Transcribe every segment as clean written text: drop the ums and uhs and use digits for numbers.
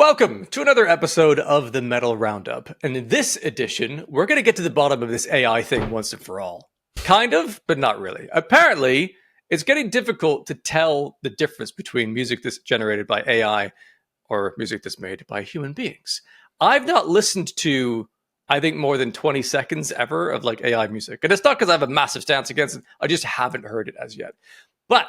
Welcome to another episode of the Metal Roundup. And in this edition, we're going to get to the bottom of this AI thing once and for all. Kind of, but not really. Apparently, it's getting difficult to tell the difference between music that's generated by AI or music that's made by human beings. I've not listened to, I think, more than 20 seconds ever of like AI music. And it's not because I have a massive stance against it. I just haven't heard it as yet. But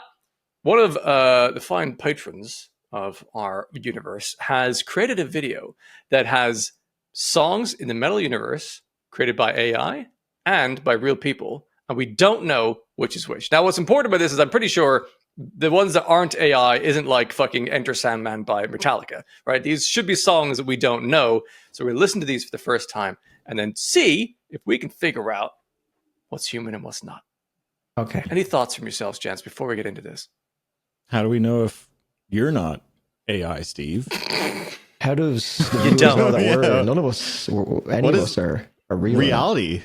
one of the fine patrons of our universe has created a video that has songs in the metal universe created by AI and by real people, and we don't know which is which. Now, what's important about this is I'm pretty sure the ones that aren't AI isn't like fucking Enter Sandman by Metallica, right? These should be songs that we don't know, so we listen to these for the first time and then see if we can figure out what's human and what's not. Okay. Any thoughts from yourselves, gents, before we get into this? How do we know if you're not AI, Steve? How does the viewers know that we're none of us, any of us are real? Reality.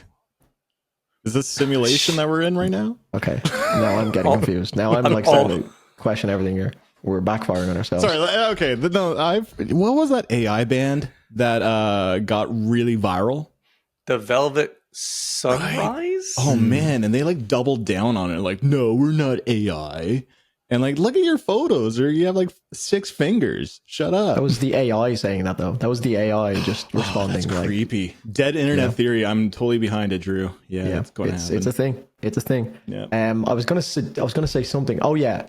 Is this simulation that we're in right now? Okay. Now I'm getting confused. Now I'm like starting to question everything here. We're backfiring on ourselves. Sorry. Okay. No. What was that AI band that got really viral? The Velvet Sunrise? Right? Oh man, and they like doubled down on it. Like, no, we're not AI. And like, look at your photos, or you have like 6 fingers. Shut up. That was the AI saying that, though. That was the AI just responding. That's like, creepy. Dead internet theory. I'm totally behind it, Drew. Yeah, it's going to happen. It's a thing. It's a thing. Yeah. I was gonna say something. Oh yeah.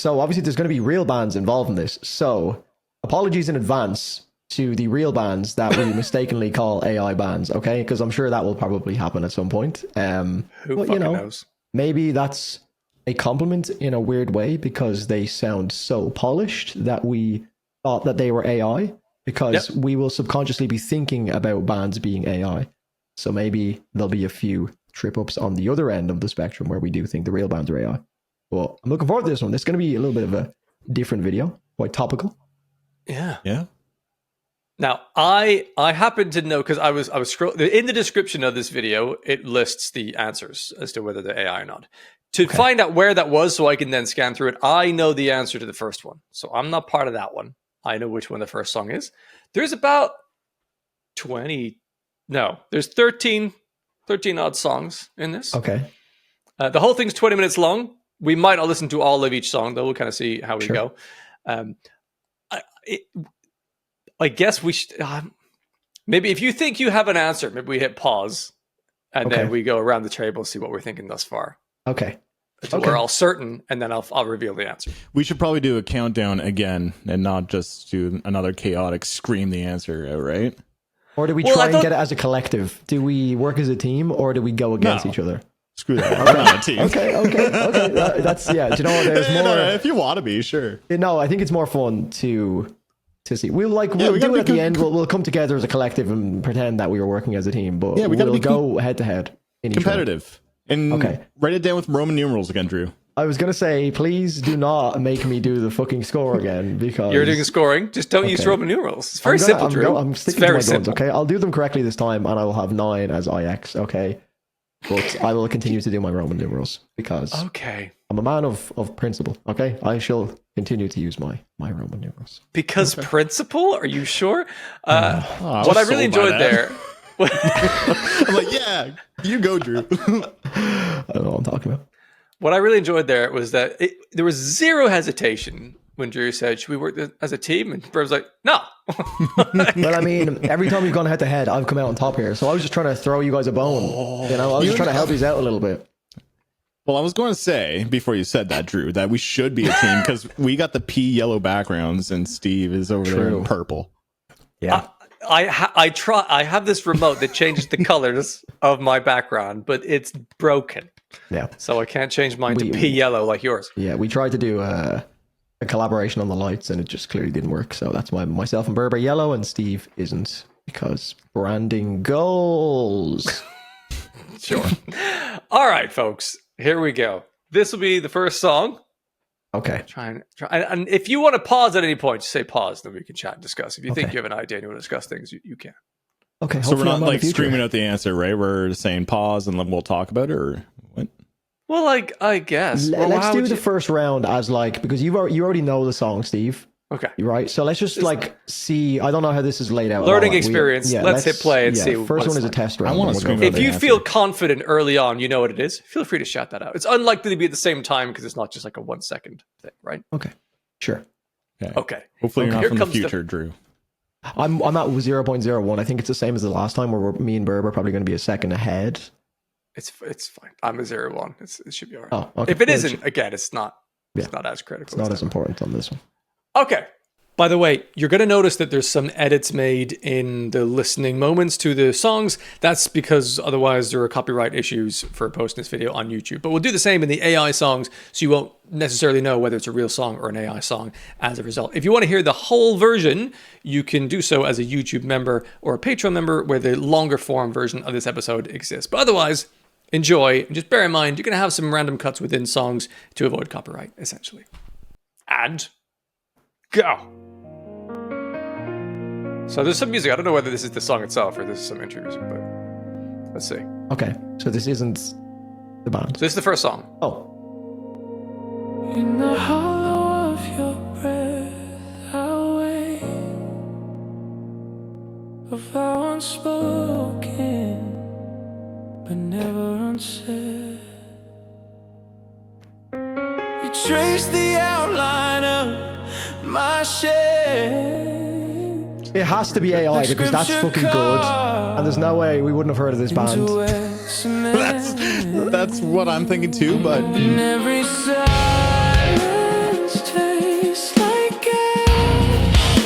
So obviously there's going to be real bands involved in this. So apologies in advance to the real bands that we mistakenly call AI bands. Okay, because I'm sure that will probably happen at some point. Who fucking knows? Maybe that's a compliment in a weird way because they sound so polished that we thought that they were AI, because we will subconsciously be thinking about bands being AI. So maybe there'll be a few trip ups on the other end of the spectrum where we do think the real bands are AI. Well, I'm looking forward to this one. This is going to be a little bit of a different video, quite topical. Yeah. Yeah. Now, I happen to know, because I was scrolling in the description of this video, it lists the answers as to whether they're AI or not. To find out where that was so I can then scan through it, I know the answer to the first one. So I'm not part of that one. I know which one the first song is. There's about 13 odd songs in this. Okay. The whole thing's 20 minutes long. We might not listen to all of each song, though. We'll kind of see how we go. I guess we should... maybe if you think you have an answer, maybe we hit pause and then we go around the table and see what we're thinking thus far. Okay. Until we're all certain, and then I'll reveal the answer. We should probably do a countdown again and not just do another chaotic scream the answer out, right? Or do we try and get it as a collective? Do we work as a team, or do we go against each other? Screw that. We're not a team. Okay. That's, yeah. Do you know what? There's more. No, if you want to be, sure. No, I think it's more fun to see. We'll do it at the end. We'll come together as a collective and pretend that we were working as a team, but we'll go head to head. Competitive. And write it down with Roman numerals again, Drew. I was going to say, please do not make me do the fucking score again, because... You're doing scoring. Just don't use Roman numerals. It's very simple, Drew. I'm sticking to my guns, okay? I'll do them correctly this time, and I will have 9 as IX, okay? But I will continue to do my Roman numerals, because I'm a man of principle, okay? I shall continue to use my Roman numerals. Because principle? Are you sure? What I really enjoyed there... I'm like, yeah, you go, Drew. I don't know what I'm talking about. What I really enjoyed there was that there was zero hesitation when Drew said, should we work as a team? And Bert was like, no. Well, I mean, every time we've gone head to head, I've come out on top here. So I was just trying to throw you guys a bone. I was just trying to help you out a little bit. Well, I was going to say, before you said that, Drew, that we should be a team because we got the pea yellow backgrounds and Steve is over there in purple. Yeah. I have this remote that changes the colors of my background, but it's broken. Yeah. So I can't change mine to pea yellow like yours. Yeah, we tried to do a collaboration on the lights and it just clearly didn't work. So that's why myself and Burb are yellow and Steve isn't, because branding goals. Sure. All right, folks. Here we go. This will be the first song. Okay. Try and if you want to pause at any point, just say pause, then we can chat and discuss. If you think you have an idea and you want to discuss things, you can. Okay. So we're not like screaming out the answer, right? We're saying pause and then we'll talk about it, or what? Well, I guess. Let's do the first round as because you already know the song, Steve. Okay. Right. So let's just like see. I don't know how this is laid out. Learning experience. Let's hit play and see. First one is a test round. I want to scream out If the you answer. feel confident early on, you know what it is. Feel free to shout that out. It's unlikely to be at the same time because it's not just like a 1 second thing, right? Okay. Sure. Okay. Hopefully you're not Here from the comes the- future, Drew. I'm at 0.01. I think it's the same as the last time, where me and Burb are probably going to be a second ahead. It's fine. I'm a 0-1. It should be all right. Oh, okay. If it isn't, again, it's not. It's not as critical. It's not as important on this one. Okay. By the way, you're going to notice that there's some edits made in the listening moments to the songs. That's because otherwise there are copyright issues for posting this video on YouTube. But we'll do the same in the AI songs, so you won't necessarily know whether it's a real song or an AI song as a result. If you want to hear the whole version, you can do so as a YouTube member or a Patreon member, where the longer form version of this episode exists. But otherwise, enjoy. And just bear in mind, you're going to have some random cuts within songs to avoid copyright, essentially. And go. So there's some music. I don't know whether this is the song itself or this is some intro music, but let's see. Okay. So this isn't the band. So this is the first song. Oh. In the hollow of your breath, I'll wait. A vow unspoken, but never unsaid. You trace the outline of my shade. It has to be AI because that's fucking good. And there's no way we wouldn't have heard of this band. That's what I'm thinking too, but And every silence tastes like ash.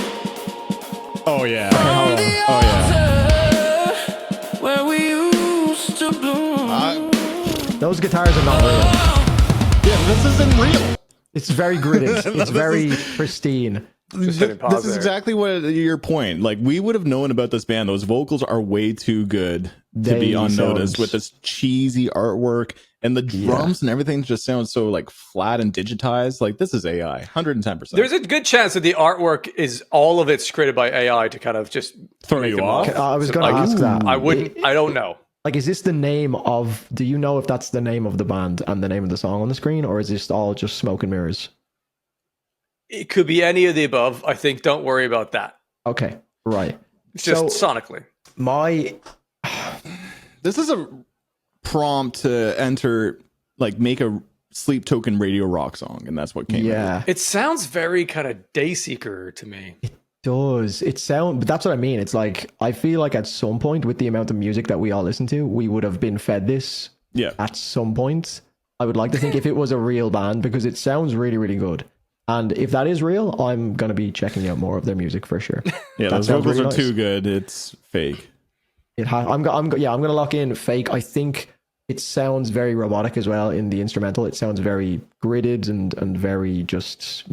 oh yeah. On the Oh yeah. altar where we used to bloom. Those guitars are not real. Yeah, this isn't real. It's very gridded. It's very pristine. Just hitting pause This is there. exactly what your point. Like, we would have known about this band. Those vocals are way too good to They be unnoticed sound- with this cheesy artwork, and the drums and everything just sounds so like flat and digitized. Like, this is AI, 110%. There's a good chance that the artwork is all of it's created by AI to kind of just Throw make you them off? look- I was So, going to like, ask that. I wouldn't. I don't know. Like, is this the name of... Do you know if that's the name of the band and the name of the song on the screen? Or is this all just smoke and mirrors? It could be any of the above. I think. Don't worry about that. Okay. Right. It's just So- sonically. My... This is a prompt to enter, like, make a Sleep Token radio rock song, and that's what came out. Yeah. It sounds very kind of Dayseeker to me. Does it sound, but that's what I mean. It's like, I feel like at some point with the amount of music that we all listen to, we would have been fed this Yeah. at some point. I would like to think if it was a real band, because it sounds really, really good. And if that is real, I'm going to be checking out more of their music for sure. Yeah, That those sounds vocals really are nice. too good. It's fake. I'm going to lock in fake. I think it sounds very robotic as well in the instrumental. It sounds very gridded and very just,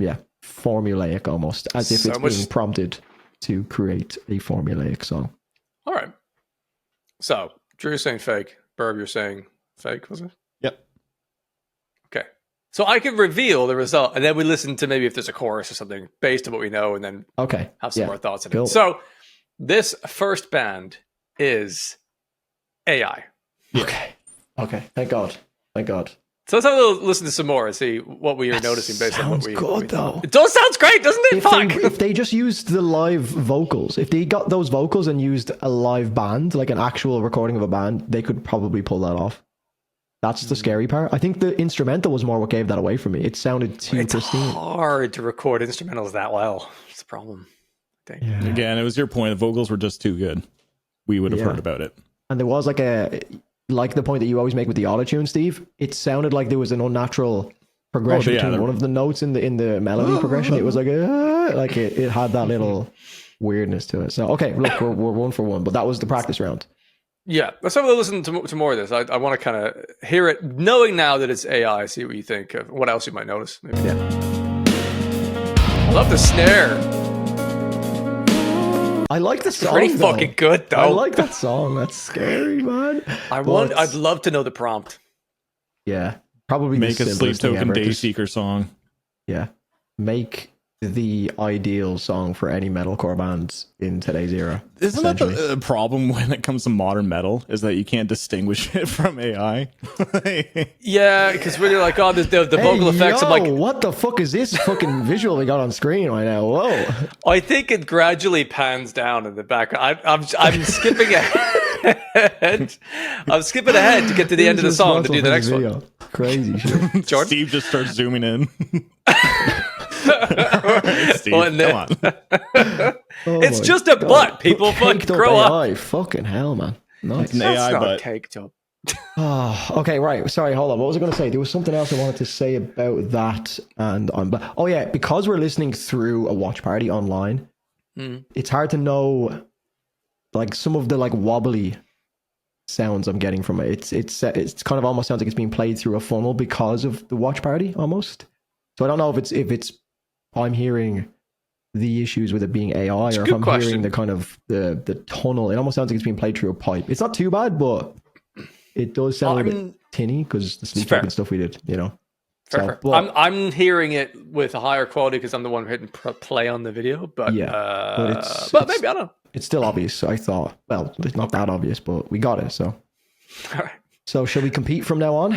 formulaic almost, as if So it's much- being prompted to create a formulaic song. All right. So Drew's saying fake. Burb, you're saying fake. Was it? Yep. Okay. So I can reveal the result, and then we listen to maybe if there's a chorus or something based on what we know, and then Okay. have some more thoughts on Cool. it. So this first band is AI. Okay. Okay. Thank God. Thank God. So let's have a little listen to some more and see what we are noticing based on what sounds we. good, we thought. though. It does sounds great, doesn't it? Fuck. If they just used the live vocals, if they got those vocals and used a live band, like an actual recording of a band, they could probably pull that off. That's the scary part. I think the instrumental was more what gave that away for me. It sounded too It's pristine. hard to record instrumentals that well. It's the problem. I think. Yeah. Again, it was your point. The vocals were just too good. We would have heard about it. And there was like the point that you always make with the autotune, Steve. It sounded like there was an unnatural progression between one of the notes in the melody progression. It was like it had that little weirdness to it. So okay, look, we're 1 for 1, but that was the practice round. Yeah, let's have a listen to more of this. I want to kind of hear it, knowing now that it's AI. See what you think of what else you might notice. Maybe. Yeah. I love the snare. I like the song. Pretty though. fucking good though. I like that song. That's scary, man. I'd love to know the prompt. Yeah, probably Make the a Sleep simplest thing Token ever, 'cause- Dayseeker song. Yeah, make the ideal song for any metalcore band in today's era. Isn't that essentially. the problem when it comes to modern metal? Is that you can't distinguish it from AI? Yeah, because when you're like, oh, the vocal effects, I'm like, what the fuck is this fucking visual we got on screen right now? Whoa. I think it gradually pans down in the background. I'm skipping ahead. I'm skipping ahead to get to the end of the song to do the next one. Crazy shit. Jordan? Steve just starts zooming in. Right, Steve, come on. Oh It's my just a God. butt. People fucking Caked up grow up. AI. Fucking hell, man. Nice. An That's AI not butt. caked up. Oh, okay, right. Sorry, hold on. What was I going to say? There was something else I wanted to say about that, and oh yeah, because we're listening through a watch party online, it's hard to know, like some of the like wobbly sounds I'm getting from it. It's kind of almost sounds like it's being played through a funnel because of the watch party almost. So I don't know if it's I'm hearing the issues with it being AI, or if I'm hearing the kind of the tunnel. It almost sounds like it's being played through a pipe. It's not too bad, but it does sound a bit tinny because the sleep and stuff we did, you know. Fair. I'm hearing it with a higher quality because I'm the one hitting play on the video, but yeah, but maybe I don't know. It's still obvious. I thought, well, it's not that obvious, but we got it. So, all right. So shall we compete from now on?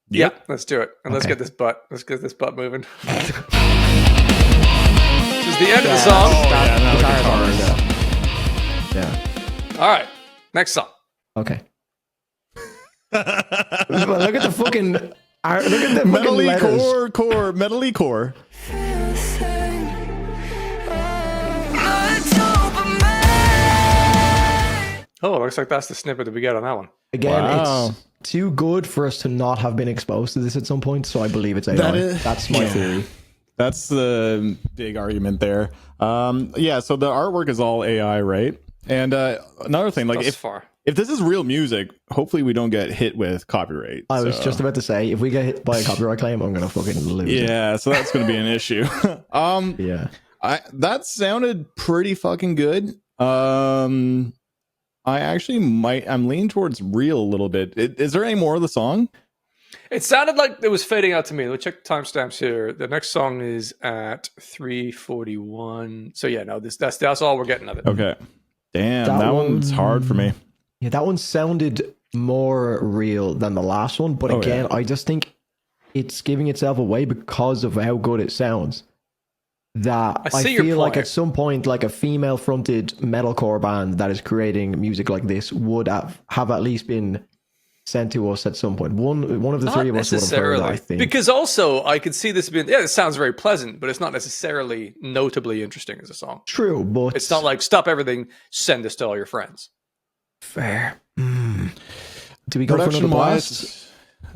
Yeah, let's do it, and let's get this butt. Let's get this butt moving. This is the end of the song. Yeah. All right, next song. Okay. Look at the fucking. Look at the Metally fucking core, metally core. Oh, it looks like that's the snippet that we get on that one. Again, it's too good for us to not have been exposed to this at some point, so I believe it's AI. That's my theory. That's the big argument there. Yeah, so the artwork is all AI, right? And another thing, like if this is real music, hopefully we don't get hit with copyright. I was just about to say, if we get hit by a copyright claim, I'm gonna fucking lose it. Yeah, so that's gonna be an issue. Yeah. That sounded pretty fucking good. I actually I'm leaning towards real a little bit. Is there any more of the song? It sounded like it was fading out to me. Let's check the timestamps here. The next song is at 3:41. So yeah, no, that's all we're getting of it. Okay. Damn, that one's hard for me. Yeah, that one sounded more real than the last one, but again, I just think it's giving itself away because of how good it sounds. That I feel like at some point, like a female-fronted metalcore band that is creating music like this would have at least been sent to us at some point. One of the three of us would have heard that, I think. Because also, I could see this being, it sounds very pleasant, but it's not necessarily notably interesting as a song. True, but it's not like, stop everything, send this to all your friends. Fair. Do we go for another blast?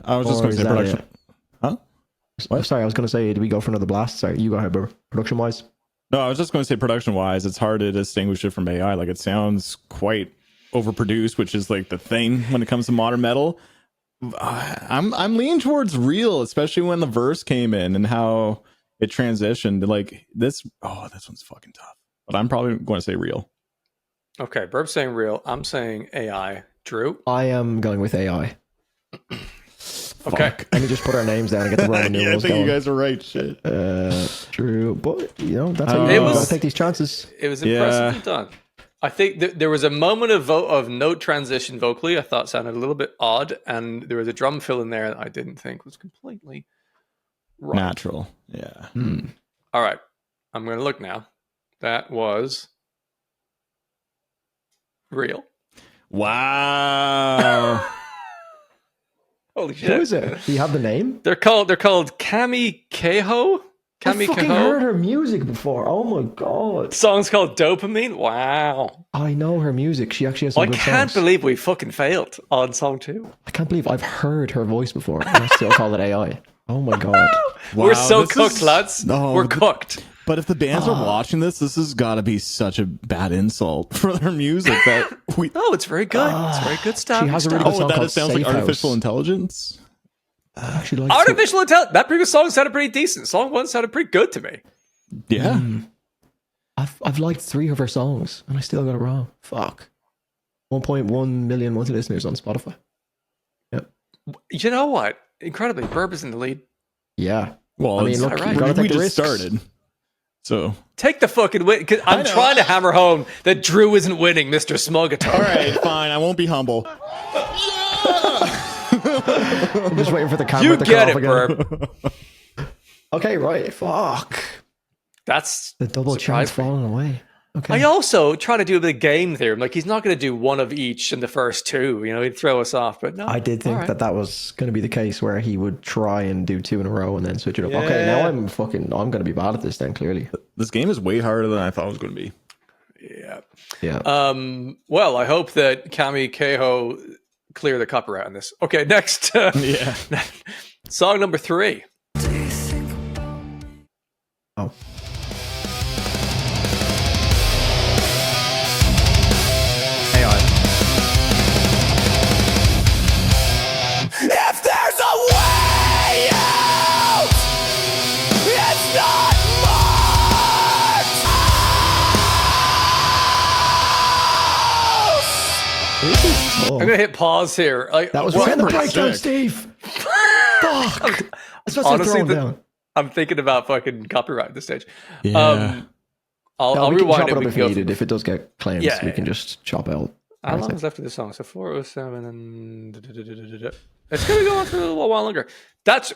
I was just going to say production. Huh? What? Sorry, I was going to say, do we go for another blast? Sorry, you go ahead, bro. Production-wise? No, I was just going to say production-wise, it's hard to distinguish it from AI. Like, it sounds quite overproduced, which is like the thing when it comes to modern metal. I'm leaning towards real, especially when the verse came in and how it transitioned. Like, this one's fucking tough. But I'm probably going to say real. Okay, Burb's saying real. I'm saying AI. Drew? I am going with AI. Okay. Let me just put our names down and get the Roman numerals I think going. you guys are right. Shit. True. But, you know, that's how you gotta take these chances. It was impressively done. I think there was a moment of note transition vocally I thought sounded a little bit odd, and there was a drum fill in there that I didn't think was completely right. Natural. Yeah. All right. I'm going to look now. That was real. Wow. Holy shit. Who is it? Do you have the name? They're called Cami Keho. I fucking heard her music before. Oh my god. The song's called Dopamine. Wow. I know her music. She actually has some good songs. I can't believe we fucking failed on song 2. I can't believe I've heard her voice before and I still call it AI. Oh my god. We're so cooked, lads. We're cooked. But if the bands are watching this has got to be such a bad insult for their music that we. No, it's very good. It's very good stuff. She has a really good song called sounds Safe like artificial House. Intelligence. Artificial intelligence. That previous song sounded pretty decent. Song 1 sounded pretty good to me. Yeah. I've liked 3 of her songs and I still got it wrong. Fuck. 1.1 million monthly listeners on Spotify. Yep. You know what? Incredibly, Burb is in the lead. Yeah. Well, I mean, look, right. you gotta take we the just risks. started. So take the fucking win. Because I'm trying to hammer home that Drew isn't winning, Mr. Small Guitar. all right, fine. I won't be humble. I'm just waiting for the camera You to get come it, off again. Burp. Okay, right. Fuck. That's The double chance surprised me. falling away. Okay. I also try to do a bit of game theory. Like, he's not going to do one of each in the first two. You know, he'd throw us off. But no, I did think all right. that was going to be the case where he would try and do 2 in a row and then switch it up. Yeah. Okay, now I'm going to be bad at this then, clearly. This game is way harder than I thought it was going to be. Yeah. Yeah. Well, I hope that Cami Keho clear the copyright on this. Okay, next. Yeah. Song number 3. Oh. If there's a way out, it's not marked. This is tough. I'm going to hit pause here. Like, That was what- right in the Super breakdown, sick. Steve. Fuck. I was supposed to Honestly, throw him the- down. I'm thinking about fucking copyright at this stage. Yeah. I'll We can rewind chop it. it up We if can go needed. If it does get claims, Yeah, we can yeah. just chop out. How long is left of this song? So 407 and it's going to go on for a little while longer.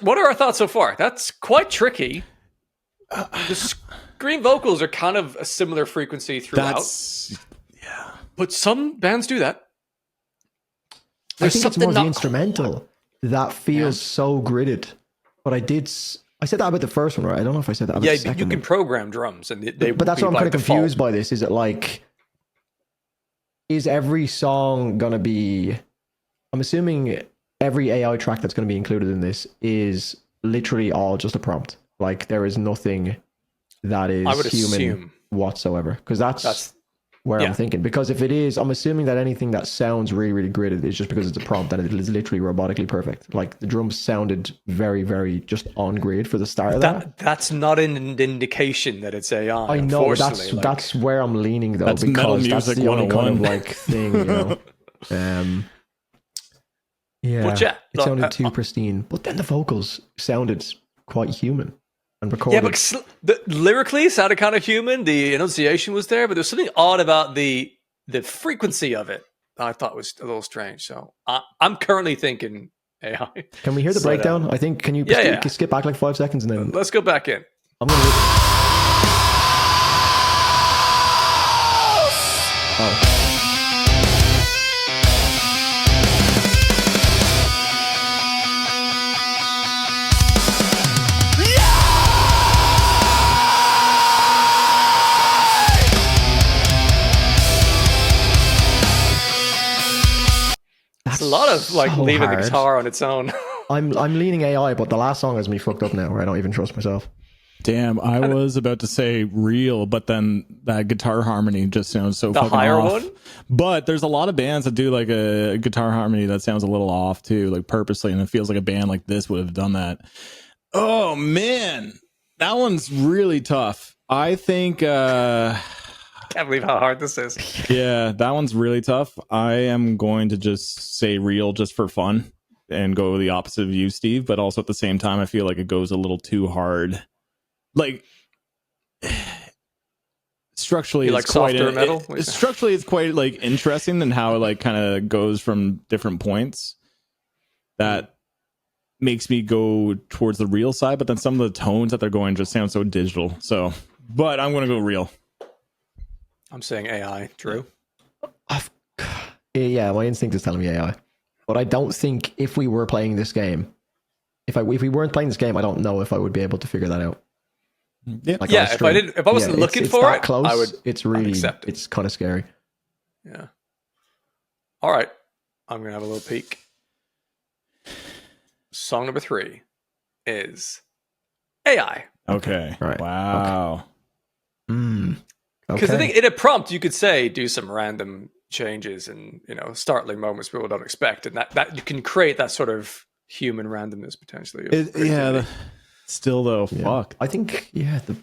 What are our thoughts so far? That's quite tricky. The scream vocals are kind of a similar frequency throughout, but some bands do that. I There's think it's something more the not instrumental that feels so gridded. But I said that about the first one, right? I don't know if I said that about Yeah, the but second you can one. program drums, and they. But that's be what I'm by kind of default. confused by this. Is it like, is every song going to be, I'm assuming every AI track that's going to be included in this is literally all just a prompt. Like there is nothing that is I would human assume. whatsoever. Because that's where yeah. I'm thinking. Because if it is, I'm assuming that anything that sounds really, really gridded is just because it's a prompt and it is literally robotically perfect. Like the drums sounded very, very just on grid for the start of that. That's not an indication that it's AI. I know, but unfortunately. that's where I'm leaning though, That's metal because that's music the only kind of 101. like thing, you know. Yeah, But yeah, it look, sounded too pristine, but then the vocals sounded quite human and recorded. Yeah, but lyrically it sounded kind of human. The enunciation was there, but there's something odd about the frequency of it that I thought was a little strange. So I'm currently thinking AI. Can we hear the So, breakdown? I think. Can you skip back like 5 seconds and then Let's go back in. I'm gonna. Oh. It's a lot of like so leaving the hard. guitar on its own. I'm leaning AI, but the last song has me fucked up now, where I don't even trust myself. Damn, I was about to say real, but then that guitar harmony just sounds so The fucking higher off. one? But there's a lot of bands that do like a guitar harmony that sounds a little off too, like purposely, and it feels like a band like this would have done that. Oh man, that one's really tough. I think Can't believe how hard this is. yeah, that one's really tough. I am going to just say real just for fun and go the opposite of you, Steve, but also at the same time I feel like it goes a little too hard. Like structurally You it's like quite softer metal? structurally it's quite like interesting and how it like kind of goes from different points that makes me go towards the real side, but then some of the tones that they're going just sound so digital. So but I'm gonna go real. I'm saying AI. Drew? Yeah, my instinct is telling me AI, but I don't think if we were playing this game, if we weren't playing this game, I don't know if I would be able to figure that out. Yeah. Like Yeah, on if I stream. didn't, if I wasn't Yeah, looking it's for that it, close, I would. It's really, accept it. it's kind of scary. Yeah. All right. I'm gonna have a little peek. Song number 3 is AI. Okay. Right. Wow. Because I think in a prompt you could say do some random changes and startling moments people don't expect, and that you can create that sort of human randomness potentially. of creativity. Still though, fuck. I think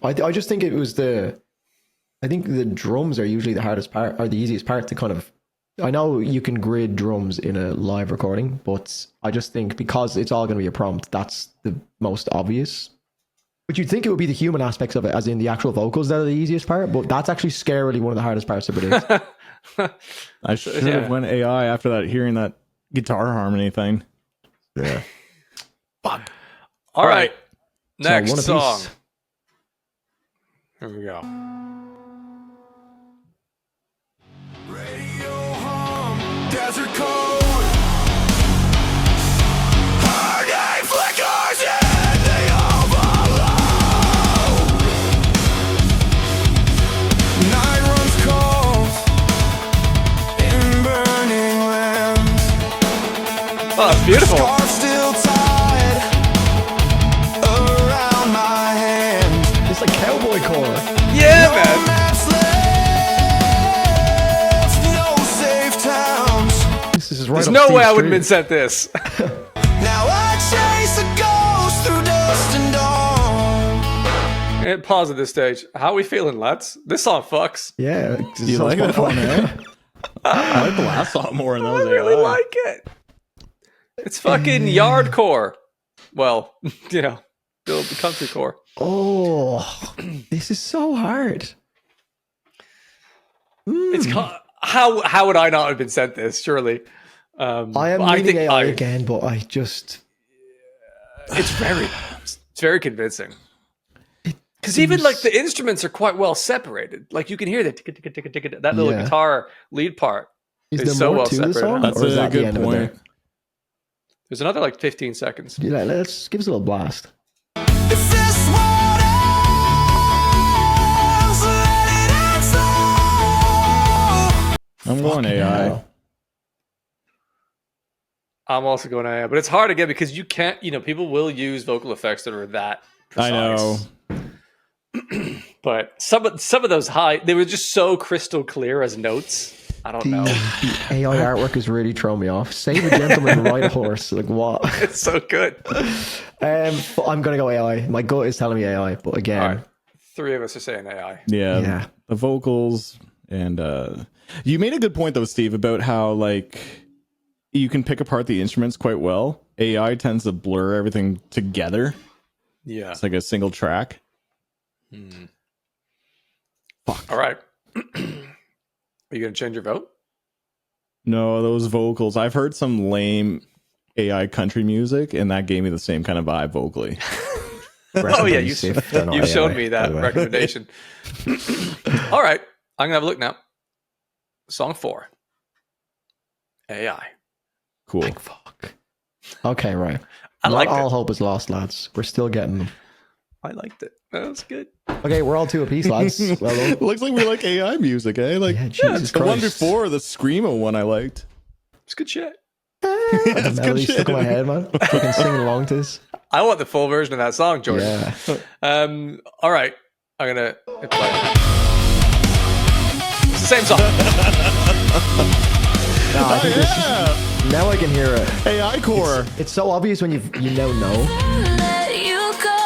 I just think it was I think the drums are usually the hardest part or the easiest part to kind of. I know you can grid drums in a live recording, but I just think because it's all going to be a prompt, that's the most obvious. But you'd think it would be the human aspects of it, as in the actual vocals that are the easiest part, but that's actually scarily one of the hardest parts to predict. I should have went AI after that, hearing that guitar harmony thing. Yeah. Fuck. All right. Next one song. apiece. Here we go. Radio hum, desert code. Hard day flickers in the overload. Night runs cold in burning lands. Oh, it's beautiful. Scarf still tied around my hand. It's like cowboy core. Yeah, No man. maps left, no safe towns. This is right There's up no way Steve's I wouldn't have street. been sent this. Now I chase a ghost through dust and dawn. And pause at this stage. How are we feeling, lads? This song fucks. Yeah. Do you like that one, eh? I like the last song more than I those. really AI. like it. It's fucking yardcore. Well, build the country core. Oh, this is so hard. It's how would I not have been sent this? Surely, I am leaning AI again, but I just it's very convincing. Because even like the instruments are quite well separated. Like you can hear that that little Yeah. guitar lead part is is there so more well to the separated. song, That's or is a that the good end of it point. there? There's another like 15 seconds. Yeah, let's give us a little blast. If this what ends, let it end so. I'm going Fucking AI. hell. I'm also going AI, but it's hard again because you can't. People will use vocal effects that are that precise. I know. But some of those they were just so crystal clear as notes. I don't know. The AI artwork is really throwing me off. Save a gentleman, ride a horse. Like what? It's so good. I'm gonna go AI. My gut is telling me AI, but again, All right. 3 of us are saying AI. Yeah, the vocals and you made a good point though, Steve, about how like you can pick apart the instruments quite well. AI tends to blur everything together. Yeah. It's like a single track. All right. Are you going to change your vote? No, those vocals. I've heard some lame AI country music, and that gave me the same kind of vibe vocally. Oh, yeah. You They're not showed AI, me by that the way. recommendation. All right. I'm going to have a look now. Song 4. AI. Cool. Fuck. Okay, right. I Not liked all it. hope is lost, lads. We're still getting them. I liked it. That was good. Okay, we're all 2 apiece, lads. Well done. Looks like we like AI music, eh? Like Yeah, Jesus the one Christ. before, the Screamo one I liked. It's good shit. The melody good stuck in my shit. head, man. Fucking singing along to this. I want the full version of that song, Jordan. Yeah. All right. I'm going to hit play. It's the same song. No, I think this is, now I can hear it. AI core. It's so obvious when you know. Let you go.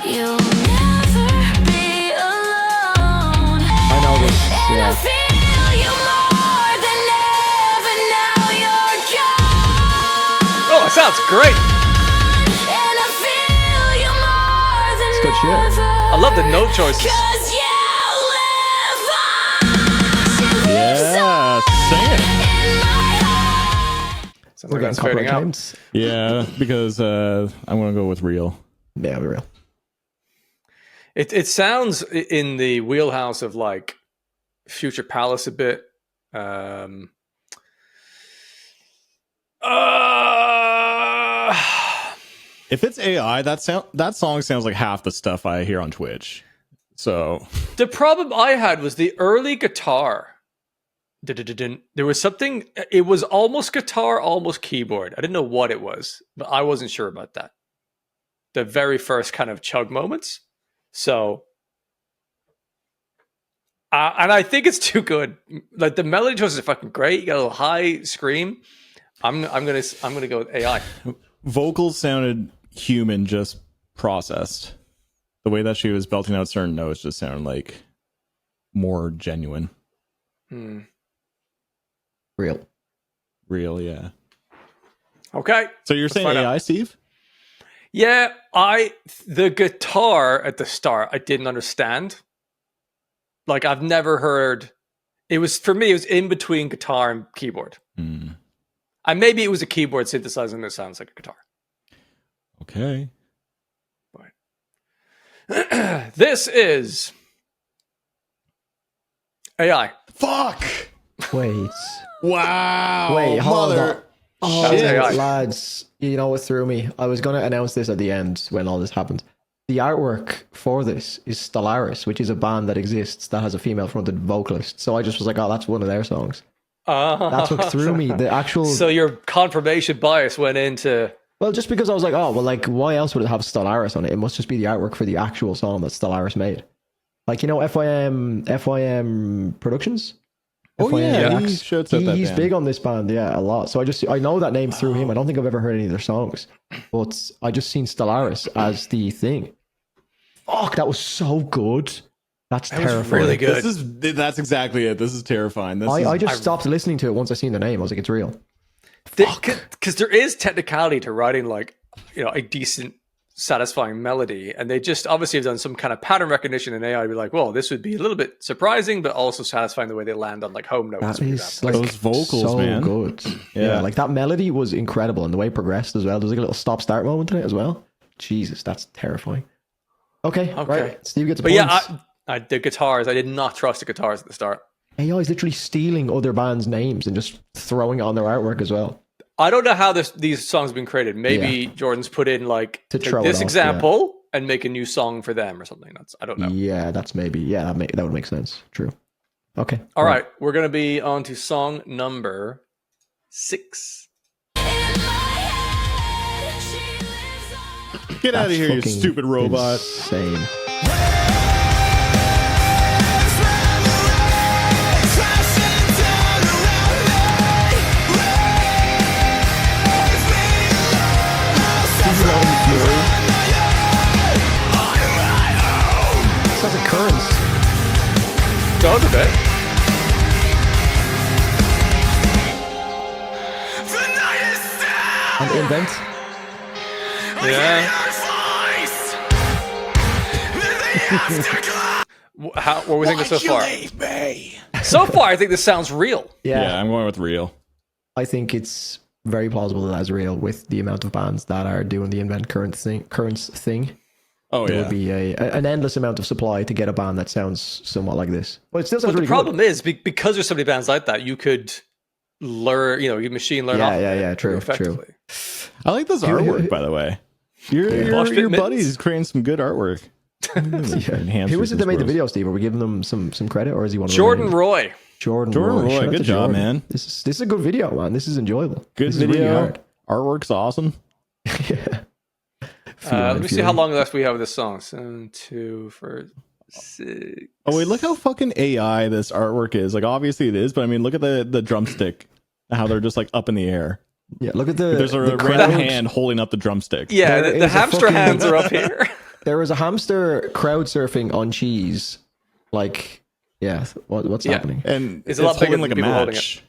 You'll never be alone. I know this. And I Yeah. feel you more than ever. Now you're gone. Oh, it sounds great. And I feel you more than It's good shit. ever. I love the note choices. 'Cause you live on. Yeah, sing it. In my heart. Sounds We're like getting that's fading copyright out. claims. Yeah, because I'm gonna go with real. Yeah, be real. It sounds in the wheelhouse of like Future Palace a bit. If it's AI, that song sounds like half the stuff I hear on Twitch. So The problem I had was the early guitar. There was something, it was almost guitar, almost keyboard. I didn't know what it was, but I wasn't sure about that. The very first kind of chug moments. So, and I think it's too good. Like the melody choices are fucking great. You got a little high scream. I'm gonna go with AI. vocals sounded human, just processed. The way that she was belting out certain notes just sounded like more genuine. Real. Real, yeah. Okay. So you're saying find out. AI, Steve? Yeah, the guitar at the start I didn't understand. Like I've never heard. It was for me. It was in between guitar and keyboard. Hmm. And maybe it was a keyboard synthesizing that sounds like a guitar. Okay. This is AI. Fuck. Wait. Wow. Wait, hold on. Oh, That's AI. lads, you know what threw me? I was going to announce this at the end when all this happened. The artwork for this is Stellaris, which is a band that exists that has a female-fronted vocalist. So I just was like, oh, that's one of their songs. That's what threw me. The actual... So your confirmation bias went into... Well, just because I was like, oh, well, like, why else would it have Stellaris on it? It must just be the artwork for the actual song that Stellaris made. Like, you know, FYM Productions? Oh, FYM yeah. Reacts? He shouts out that He's band. big on this band, yeah, a lot. So I know that name through him. I don't think I've ever heard any of their songs. But I just seen Stellaris as the thing. Fuck, that was so good. That's That was terrifying. really good. That's exactly it. This is terrifying. I just stopped listening to it once I seen the name. I was like, it's real. Because there is technicality to writing like, you know, a decent, satisfying melody. And they just obviously have done some kind of pattern recognition in AI to be like, well, this would be a little bit surprising, but also satisfying the way they land on like home notes. That for is example. like Those vocals, so man. good. Yeah. Like that melody was incredible, and the way it progressed as well. There's like a little stop-start moment in it as well. Jesus, that's terrifying. Okay, right. Steve gets a But point. yeah, the guitars, I did not trust the guitars at the start. AI is literally stealing other bands' names and just throwing it on their artwork as well. I don't know how these songs have been created. Maybe Jordan's put in like To take throw this it off, example and make a new song for them or something. I don't know. Yeah, that's maybe. Yeah, that would make sense. True. Okay. All right, we're gonna be on to song number 6. In my head, she lives on. Get out of That's here, you fucking stupid robot. Insane. Sounds like Currents. Does a bit. And Invent. Yeah. What were we thinking so far? So far, I think this sounds real. Yeah, I'm going with real. I think it's very plausible that that's real with the amount of bands that are doing the Invent Currents thing. Oh, There yeah. would be an endless amount of supply to get a band that sounds somewhat like this. But it still sounds But the really problem good. is because there's so many bands like that, you could learn, you machine learn off. Yeah, of it true. effectively. I like this artwork, by the way. Your Watched it, buddy's creating some good artwork. Who was it that made the video, Steve? Are we giving them some credit, or is he one of Jordan them? Roy. Jordan Jordan Roy, Shout out good to job, Jordan. man. This is a good video, man. This is enjoyable. Good this video. Is really hard. Artwork's awesome. Yeah. Let me see how long left we have of this song. 7, 2, 4, 6. Oh, wait, look how fucking AI this artwork is. Like, obviously it is, but I mean, look at the drumstick. How they're just like up in the air. Yeah, look at the. There's a the random crowd. hand holding up the drumstick. Yeah, There the is a hamster fucking- hands are up here. There is a hamster crowd surfing on cheese. Like, yeah, what's Yeah. happening? And It's a lot bigger holding than like a people holding match.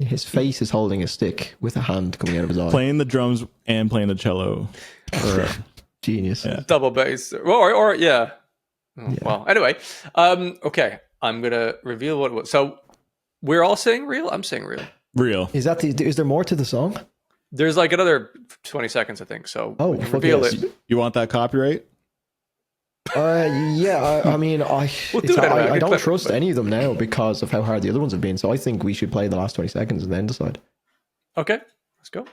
His face is holding a stick with a hand coming out of his eye. Playing the drums and playing the cello. Genius. Yeah. Double bass. Or yeah. Oh, well, anyway. Okay. I'm going to reveal what it was. So we're all saying real? I'm saying real. Real. Is there more to the song? There's like another 20 seconds, I think. So Oh, we can fuck reveal yes. it. You want that copyright? Yeah. I mean, We'll it's- do it anyway. I Good don't clip, trust but- any of them now because of how hard the other ones have been. So I think we should play the last 20 seconds and then decide. Okay. Let's go.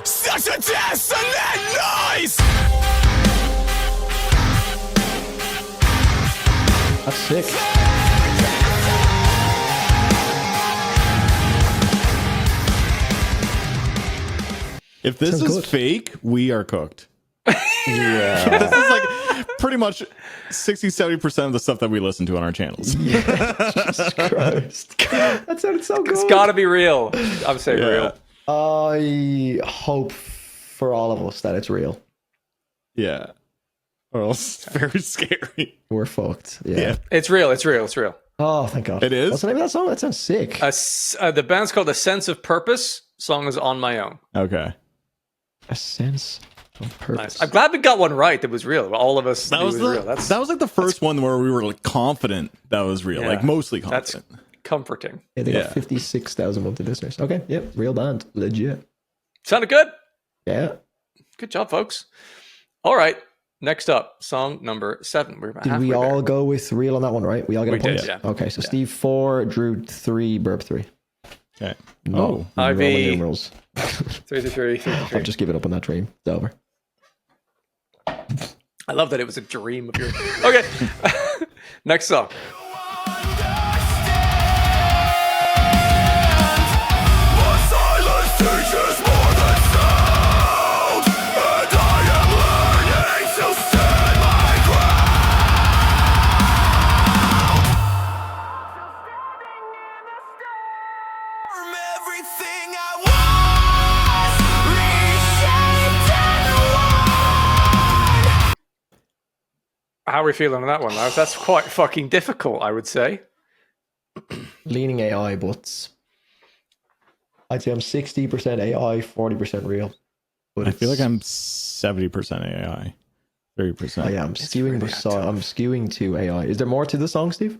Such a dissonant noise. That's sick. If this Sounds is good. fake, we are cooked. Yeah. This is like pretty much 60-70% of the stuff that we listen to on our channels. Jesus Christ. That sounded so good. It's got to be real. I'm saying Yeah. real. I hope for all of us that it's real. Yeah. Or else it's very scary. We're fucked. Yeah. Yeah. It's real. It's real. It's real. Oh, thank God. It is? What's the name of that song? That sounds sick. The band's called A Sense of Purpose. Song is On My Own. Okay. A sense of purpose. Nice. I'm glad we got one right. That was real. All of us. That was real. that was like the first one where we were like confident that was real, Yeah. like mostly confident. That's comforting. Yeah, they got 56,000 monthly listeners. Okay, yep, real band, legit. Sounded good. Yeah. Good job, folks. All right. Next up, song number 7. We're Did we all go with real on that one, right? We all get a point? did, yeah. Okay, so Steve 4, Drew 3, Burp 3. Okay. No, Ivy- Roman numerals. 3. I've just given up on that dream. It's over. I love that it was a dream of yours. Okay. Next song. How are we feeling on that one, lads? That's quite fucking difficult, I would say. Leaning AI, but I'd say I'm 60% AI, 40% real. But I feel like I'm 70% AI, 30%. I am skewing the song. I'm skewing to AI. Is there more to the song, Steve?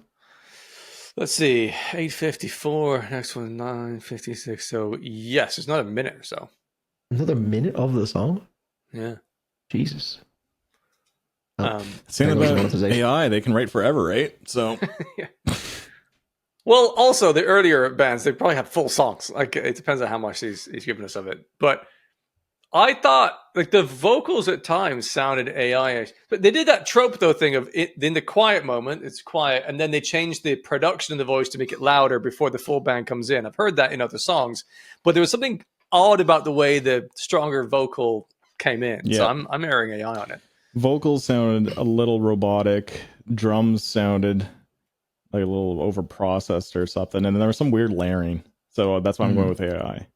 Let's see. 8:54. Next one 9:56. So yes, it's not a minute or so. Another minute of the song? Yeah. Jesus. Saying there goes about monetization. AI, they can write forever, right? So Well, also the earlier bands, they probably have full songs. Like it depends on how much he's given us of it. But I thought like the vocals at times sounded AI-ish. But they did that trope though thing of it in the quiet moment, it's quiet, and then they changed the production of the voice to make it louder before the full band comes in. I've heard that in other songs, but there was something odd about the way the stronger vocal came in. So Yeah. I'm airing AI on it. vocals sounded a little robotic. Drums sounded like a little over processed or something. And then there was some weird layering. So that's why I'm going with AI.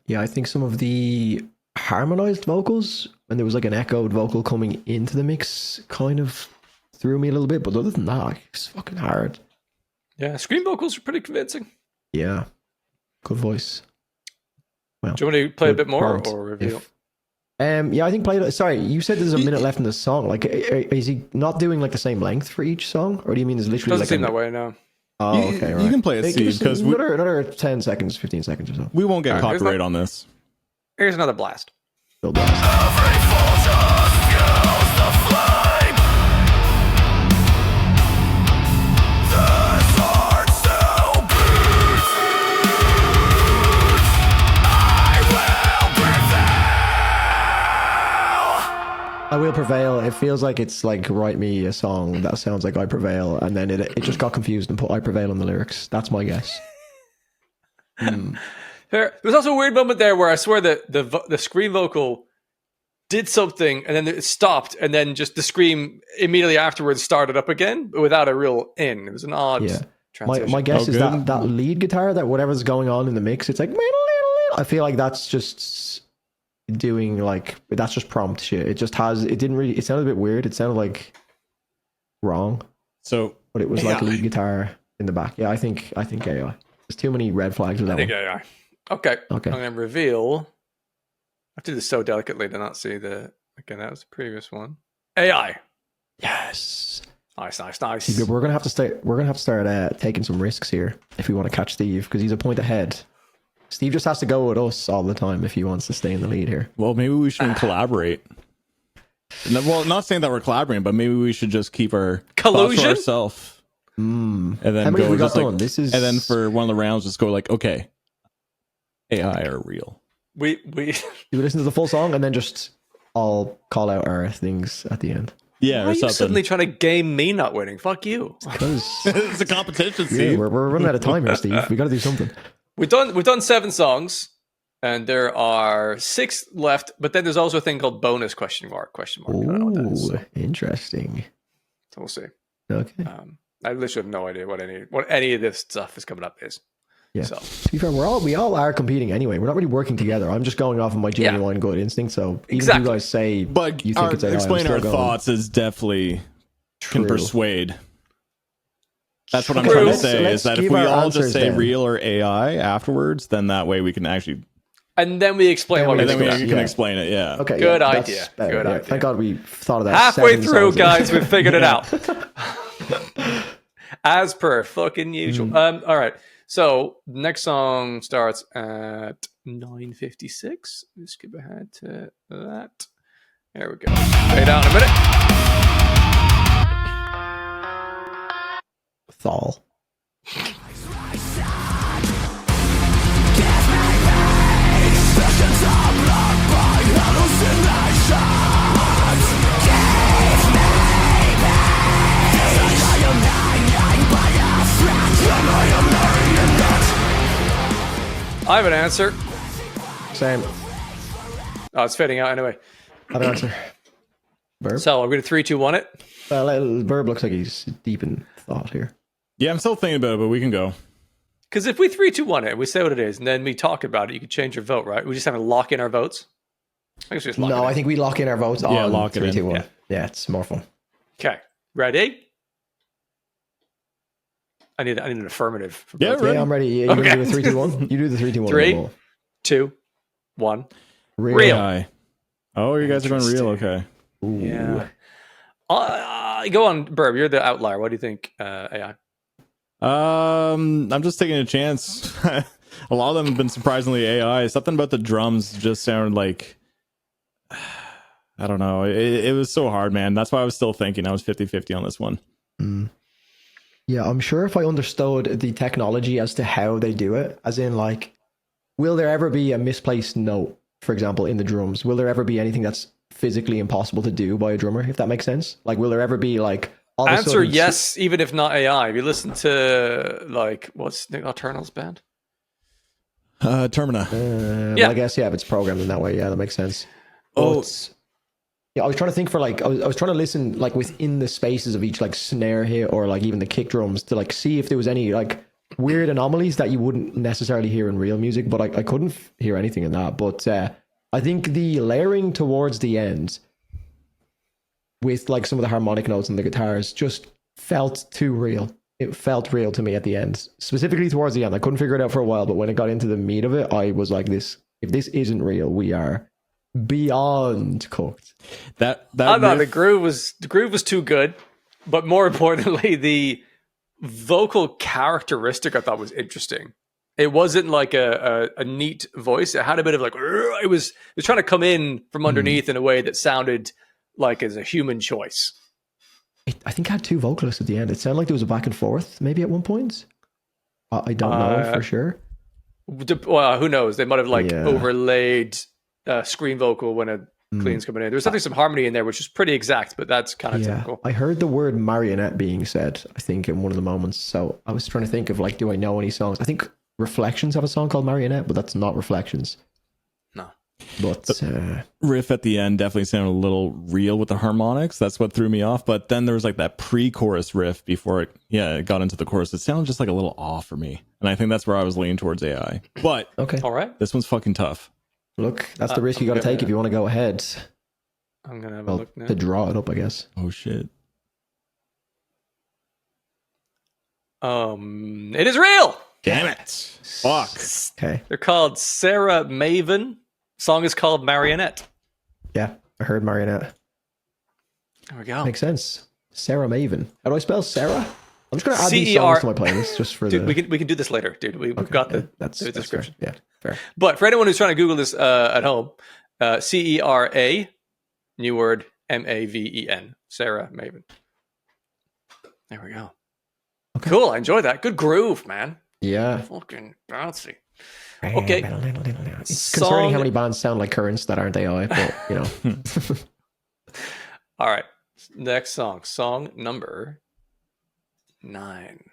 Yeah, I think some of the harmonized vocals, when there was like an echoed vocal coming into the mix, kind of threw me a little bit. But other than that, like, it's fucking hard. Yeah, scream vocals are pretty convincing. Yeah. Good voice. Well, Do you want to play a good bit more prompt, or reveal? if- yeah, I think play it. Sorry, you said there's a minute left in the song. Like, is he not doing like the same length for each song, or do you mean there's literally Doesn't like seem that way, no. Oh, You- okay, you right. can play it, Hey, Steve, give us because another 10 seconds, 15 seconds or so. we won't get All right, here's copyright that. on this. Here's another blast. Still blast. I will prevail. It feels like it's like write me a song that sounds like I prevail, and then it just got confused and put I prevail on the lyrics. That's my guess. There was also a weird moment there where I swear that the scream vocal did something and then it stopped, and then just the scream immediately afterwards started up again, but without a real in. It was an odd Yeah. transition. My guess Oh, is good. that lead guitar, that whatever's going on in the mix, it's like I feel like that's just doing like that's just prompt shit. It just has it didn't really it sounded a bit weird. It sounded like wrong, So but it was like AI. lead guitar in the back. Yeah, I think AI. There's too many red flags with I that think one. AI. Okay. Okay. I'm going to reveal. I have to do this so delicately to not see the. Okay, that was the previous one. AI. Yes. Nice. See, we're gonna have to start. We're gonna have to start taking some risks here if we want to catch Steve, because he's a point ahead. Steve just has to go with us all the time if he wants to stay in the lead here. well, maybe we shouldn't collaborate. No, well, not saying that we're collaborating, but maybe we should just keep our Collusion? ourselves. And then How many have we got just like, done? This is and then for one of the rounds, just go like, okay, AI are real. We do we listen to the full song and then just all call out our things at the end. Yeah, Why or are you something. suddenly trying to game me not winning? Fuck you. Because It's a competition, yeah, Steve. we're running out of time here, Steve. We got to do something. We've done 7 songs, and there are 6 left. But then there's also a thing called bonus question mark. I don't know what that is. Ooh, interesting. So we'll see. Okay. I literally have no idea what any of this stuff is coming up is. Yeah. So To be fair, we all are competing anyway. We're not really working together. I'm just going off of my genuine good instinct. So even Exactly. if you guys say But you think it's AI, I'm explain still our going, thoughts is definitely can True. persuade. That's what I'm True. trying to Let's- say let's is that if give we our all just answers say then. real or AI afterwards, then that way we can actually And then we explain Then what we we And then do. we Yeah. can explain it. Yeah. Okay. Good yeah, idea. that's better, Good yeah. idea. Thank God we thought of that. Halfway 7 through, songs ago. guys, we've figured it out. As per fucking usual. All right. So next song starts at 9:56. Let's skip ahead to that. There we go. Fade out in a minute. Thal. I have an answer. Same. Oh, it's fading out anyway. I have an answer. Verb. So I'm going to 3, 2, 1 it. Well, Verb looks like he's deep in thought here. Yeah, I'm still thinking about it, but we can go. Because if we 3, 2, 1 it, we say what it is, and then we talk about it, you could change your vote, right? We just have to lock in our votes. I guess we just lock it No, in. I think we lock in our votes Yeah, on lock it 3, in. 2, 1. Yeah. Yeah, it's more fun. Okay. Ready? I need an affirmative. For Yeah, both. right. Yeah, I'm ready. You Okay. do a 3, 2, 1? You do the 3, 2, 1. 3. We'll- 2, 1. Real. Real. AI. Oh, you guys are going real. Okay. Ooh. Yeah. Go on, Burb. You're the outlier. What do you think, AI? I'm just taking a chance. A lot of them have been surprisingly AI. Something about the drums just sounded like, I don't know. It was so hard, man. That's why I was still thinking. I was 50-50 on this one. Yeah, I'm sure if I understood the technology as to how they do it, as in like, will there ever be a misplaced note, for example, in the drums? Will there ever be anything that's physically impossible to do by a drummer, if that makes sense? Like, will there ever be like... all of a Answer sudden- yes, even if not AI. If you listen to, like, what's Nick Nocturnal's band? Termina. Yeah. Well, I guess, yeah, if it's programmed in that way, yeah, that makes sense. Oh. But, yeah, I was trying to think for like, I was trying to listen like within the spaces of each like snare hit or like even the kick drums to like see if there was any like weird anomalies that you wouldn't necessarily hear in real music, but I couldn't hear anything in that. But I think the layering towards the end with like some of the harmonic notes and the guitars just felt too real. It felt real to me at the end, specifically towards the end. I couldn't figure it out for a while, but when it got into the meat of it, I was like, "This, if this isn't real, we are beyond cooked." That I thought riff- the groove was too good, but more importantly, the vocal characteristic I thought was interesting. It wasn't like a neat voice. It had a bit of like it was trying to come in from underneath in a way that sounded like as a human choice. I think it had two vocalists at the end. It sounded like there was a back and forth, maybe at one point. I don't know for sure. Well, who knows? They might have like Yeah. overlaid screen vocal when a clean's coming in. There's definitely some harmony in there, which is pretty exact, but that's kind of Yeah, typical. I heard the word marionette being said, I think, in one of the moments. So I was trying to think of like, do I know any songs? I think Reflections have a song called Marionette, but that's not Reflections. No. But riff at the end definitely sounded a little real with the harmonics. That's what threw me off. But then there was like that pre-chorus riff before it got into the chorus. It sounded just like a little off for me. And I think that's where I was leaning towards AI. But okay, All right. this one's fucking tough. look, that's the risk you I'm got to take gonna- if you want to go ahead. I'm going to have a Well, look now. to draw it up, I guess. Oh shit. It is real. Damn it. Fuck. Okay, They're called Sarah Maven. Song is called Marionette. yeah, I heard Marionette. There we go. Makes sense. Sarah Maven. How do I spell Sarah? I'm just going to add these C-E-R songs to my playlist just for Dude, the... we can do this later, dude. We've got the that's description. fair. Yeah, fair. But for anyone who's trying to Google this at home, CERA, new word, MAVEN, Sarah Maven. There we go. Okay. Cool. I enjoyed that. Good groove, man. Yeah. Fucking bouncy. Okay. It's concerning how Song- many bands sound like Currents that aren't AI, but you know. All right. Next song. Song number 9.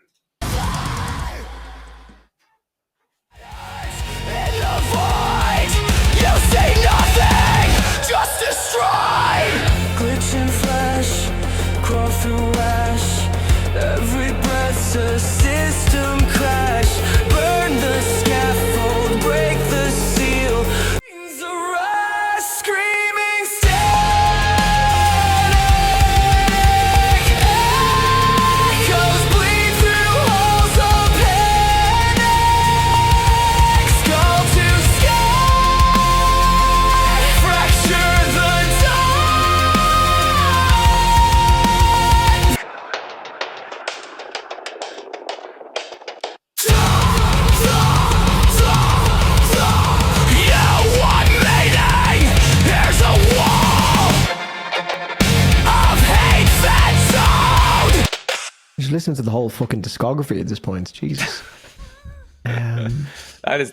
You say nothing, just destroy. Glitch and flash, crawl through ash. Every breath's a system crash. Burn the scaffold, break the seal. The rush, screaming static. Echoes bleed through halls of panic. Skull to skull. listening to the whole fucking discography at this point. Jesus. That is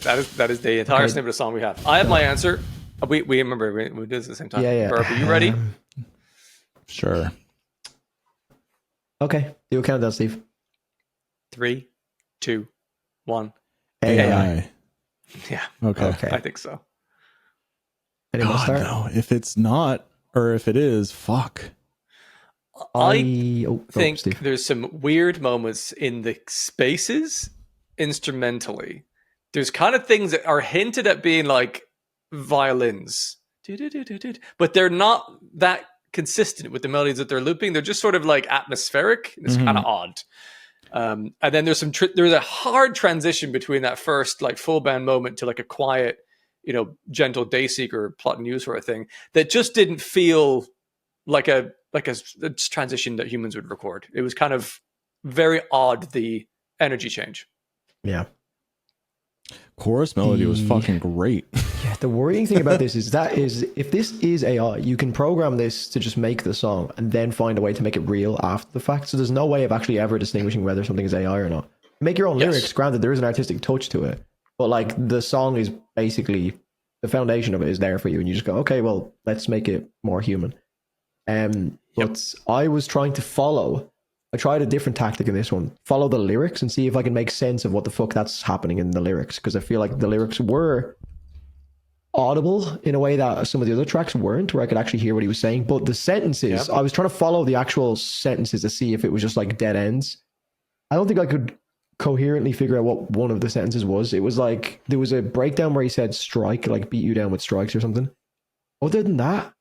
the entire snippet of song we have. I have my answer. We remember we did this at the same time. Yeah. Burp, are you ready? Sure. Okay, do a countdown, Steve. 3, 2, 1. AI. Yeah. Okay. I think so. Anyone God, start? no. If it's not, or if it is, fuck. I think Steve. there's some weird moments in the spaces instrumentally. There's kind of things that are hinted at being like violins, but they're not that consistent with the melodies that they're looping. They're just sort of like atmospheric. It's kind of odd. And then there's there's a hard transition between that first like full band moment to like a quiet, gentle Dayseeker plot and use sort of thing that just didn't feel like a transition that humans would record. It was kind of very odd, the energy change. Yeah. Chorus melody was fucking great. Yeah, the worrying thing about this is if this is AI, you can program this to just make the song and then find a way to make it real after the fact. So there's no way of actually ever distinguishing whether something is AI or not. Make your own lyrics, granted there is an artistic touch to it, but like the song is basically, the foundation of it is there for you and you just go, okay, well, let's make it more human. But I was trying to I tried a different tactic in this one. Follow the lyrics and see if I can make sense of what the fuck that's happening in the lyrics. Because I feel like the lyrics were audible in a way that some of the other tracks weren't, where I could actually hear what he was saying. But the sentences, I was trying to follow the actual sentences to see if it was just like dead ends. I don't think I could coherently figure out what one of the sentences was. It was like, there was a breakdown where he said strike, like beat you down with strikes or something. Other than that,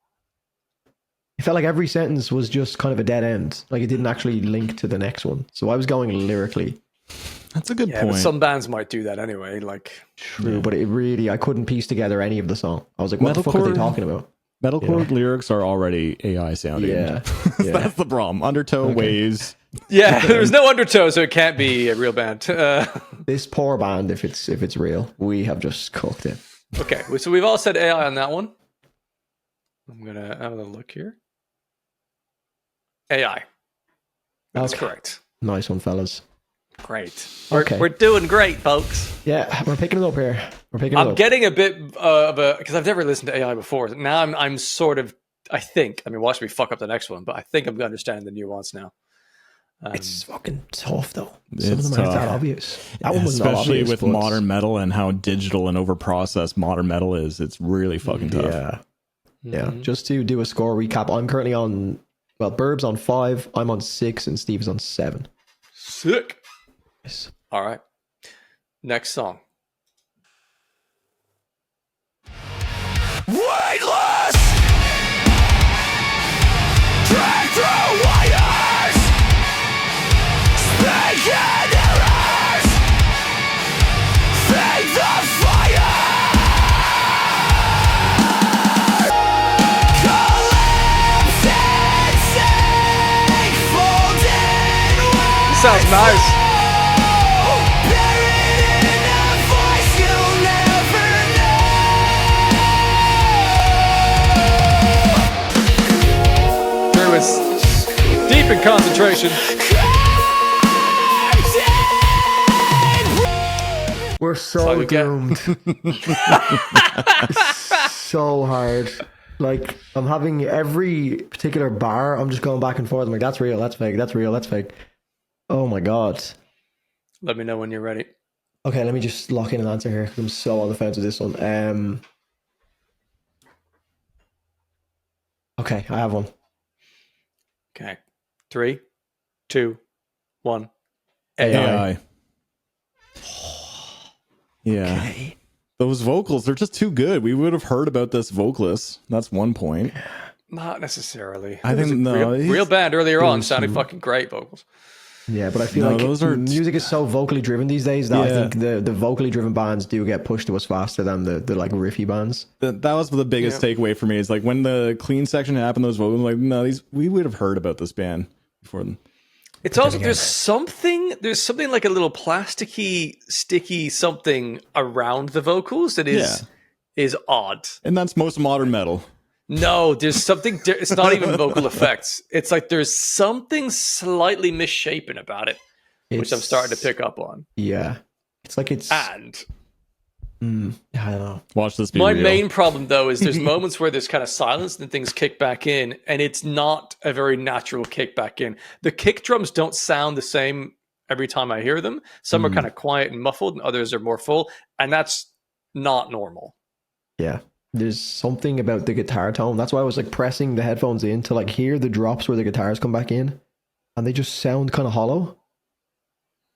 it felt like every sentence was just kind of a dead end. Like it didn't actually link to the next one. So I was going lyrically. That's a good But point. some bands might do that anyway. Like True, but I couldn't piece together any of the song. I was like, what the fuck are they talking about? Metalcore lyrics are already AI sounding. Yeah. That's the problem. Undertow, waves. yeah, there's no undertow, so it can't be a real band. This poor band, if it's real, we have just cooked it. Okay, so we've all said AI on that one. I'm gonna have a look here. AI. That's correct. Nice one, fellas. Great. Okay. We're doing great, folks. Yeah, we're picking it up here. I'm getting a bit of a, because I've never listened to AI before. Now I'm sort of, I mean, watch me fuck up the next one, but I think I'm understanding the nuance now. It's fucking tough though. Some It's of them aren't that tough. obvious. That one was not Especially obvious, with but- modern metal and how digital and overprocessed modern metal is. It's really fucking tough. Yeah. Just to do a score recap, I'm currently on, well, Burb's on 5, I'm on 6, and Steve is on 7. Sick. Yes. All right. Next song. Weightless, drag through wires, speak in errors, feed the fire, collapsing, sink, folding away. Sounds nice. Buried in a voice you'll never know. Drew is deep in concentration. We're all so you get. doomed. So hard. Like, I'm having every particular bar, I'm just going back and forth. I'm like, that's real, that's fake, that's real, that's fake. Oh my god. Let me know when you're ready. Okay, let me just lock in an answer here because I'm so on the fence with this one. Okay, I have one. Okay. 3, 2, 1. AI. Yeah. Okay. Those vocals, they're just too good. We would have heard about this vocalist. That's one point. Not necessarily. I There was think a no, real band earlier on was sounded some- fucking great vocals. Yeah, but I feel No, like those are- music is so vocally driven these days that I Yeah. think the vocally driven bands do get pushed to us faster than the like riffy bands. That was the biggest takeaway for me. Is like when the clean section happened, those vocals, like, no, we would have heard about this band before then. It's also there's something like a little plasticky, sticky something around the vocals that is odd. And that's most modern metal. No, there's something. It's not even vocal effects. It's like there's something slightly misshapen about it, which I'm starting to pick up on. Yeah, it's like it's. And I don't know. Watch this be my real. main problem, though, is there's moments where there's kind of silence and things kick back in, and it's not a very natural kick back in. The kick drums don't sound the same every time I hear them. Some are kind of quiet and muffled, and others are more full, and that's not normal. Yeah, there's something about the guitar tone. That's why I was like pressing the headphones in to like hear the drops where the guitars come back in, and they just sound kind of hollow.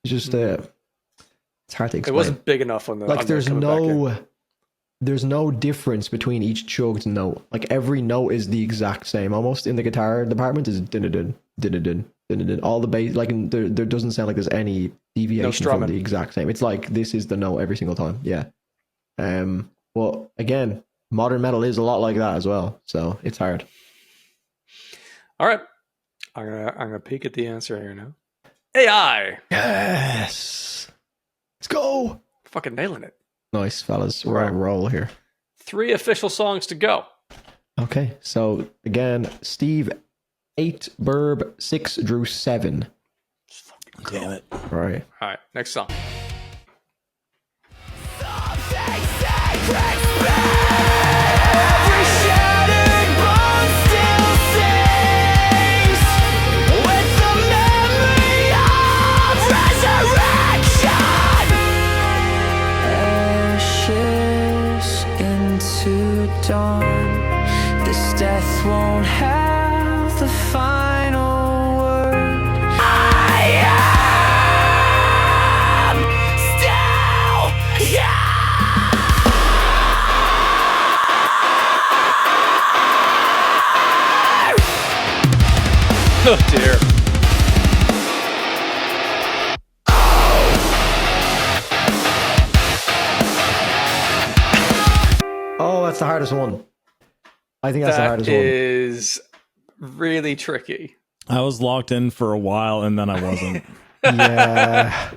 It's just it's hard to explain. It wasn't big enough on the like on the there's no difference between each chugged note. Like every note is the exact same almost in the guitar department. Is din all the bass, like there doesn't sound like there's any deviation from the exact same. It's like this is the note every single time. Yeah. Well, again, modern metal is a lot like that as well, so it's hard. All right, I'm gonna peek at the answer here now. AI. Yes. Let's go. Fucking nailing it. Nice, fellas. We're on a roll here. 3 official songs to go. Okay, so again, Steve 8, Burb 6, Drew 7. Damn it. Right. All right, next song. Every shattered bone still sings with the memory of resurrection. Ashes into dawn. This death won't have the final word. I am still here. Oh dear. Oh, that's the hardest one. I think that's the hardest That one. is really tricky. I was locked in for a while and then I wasn't. Yeah.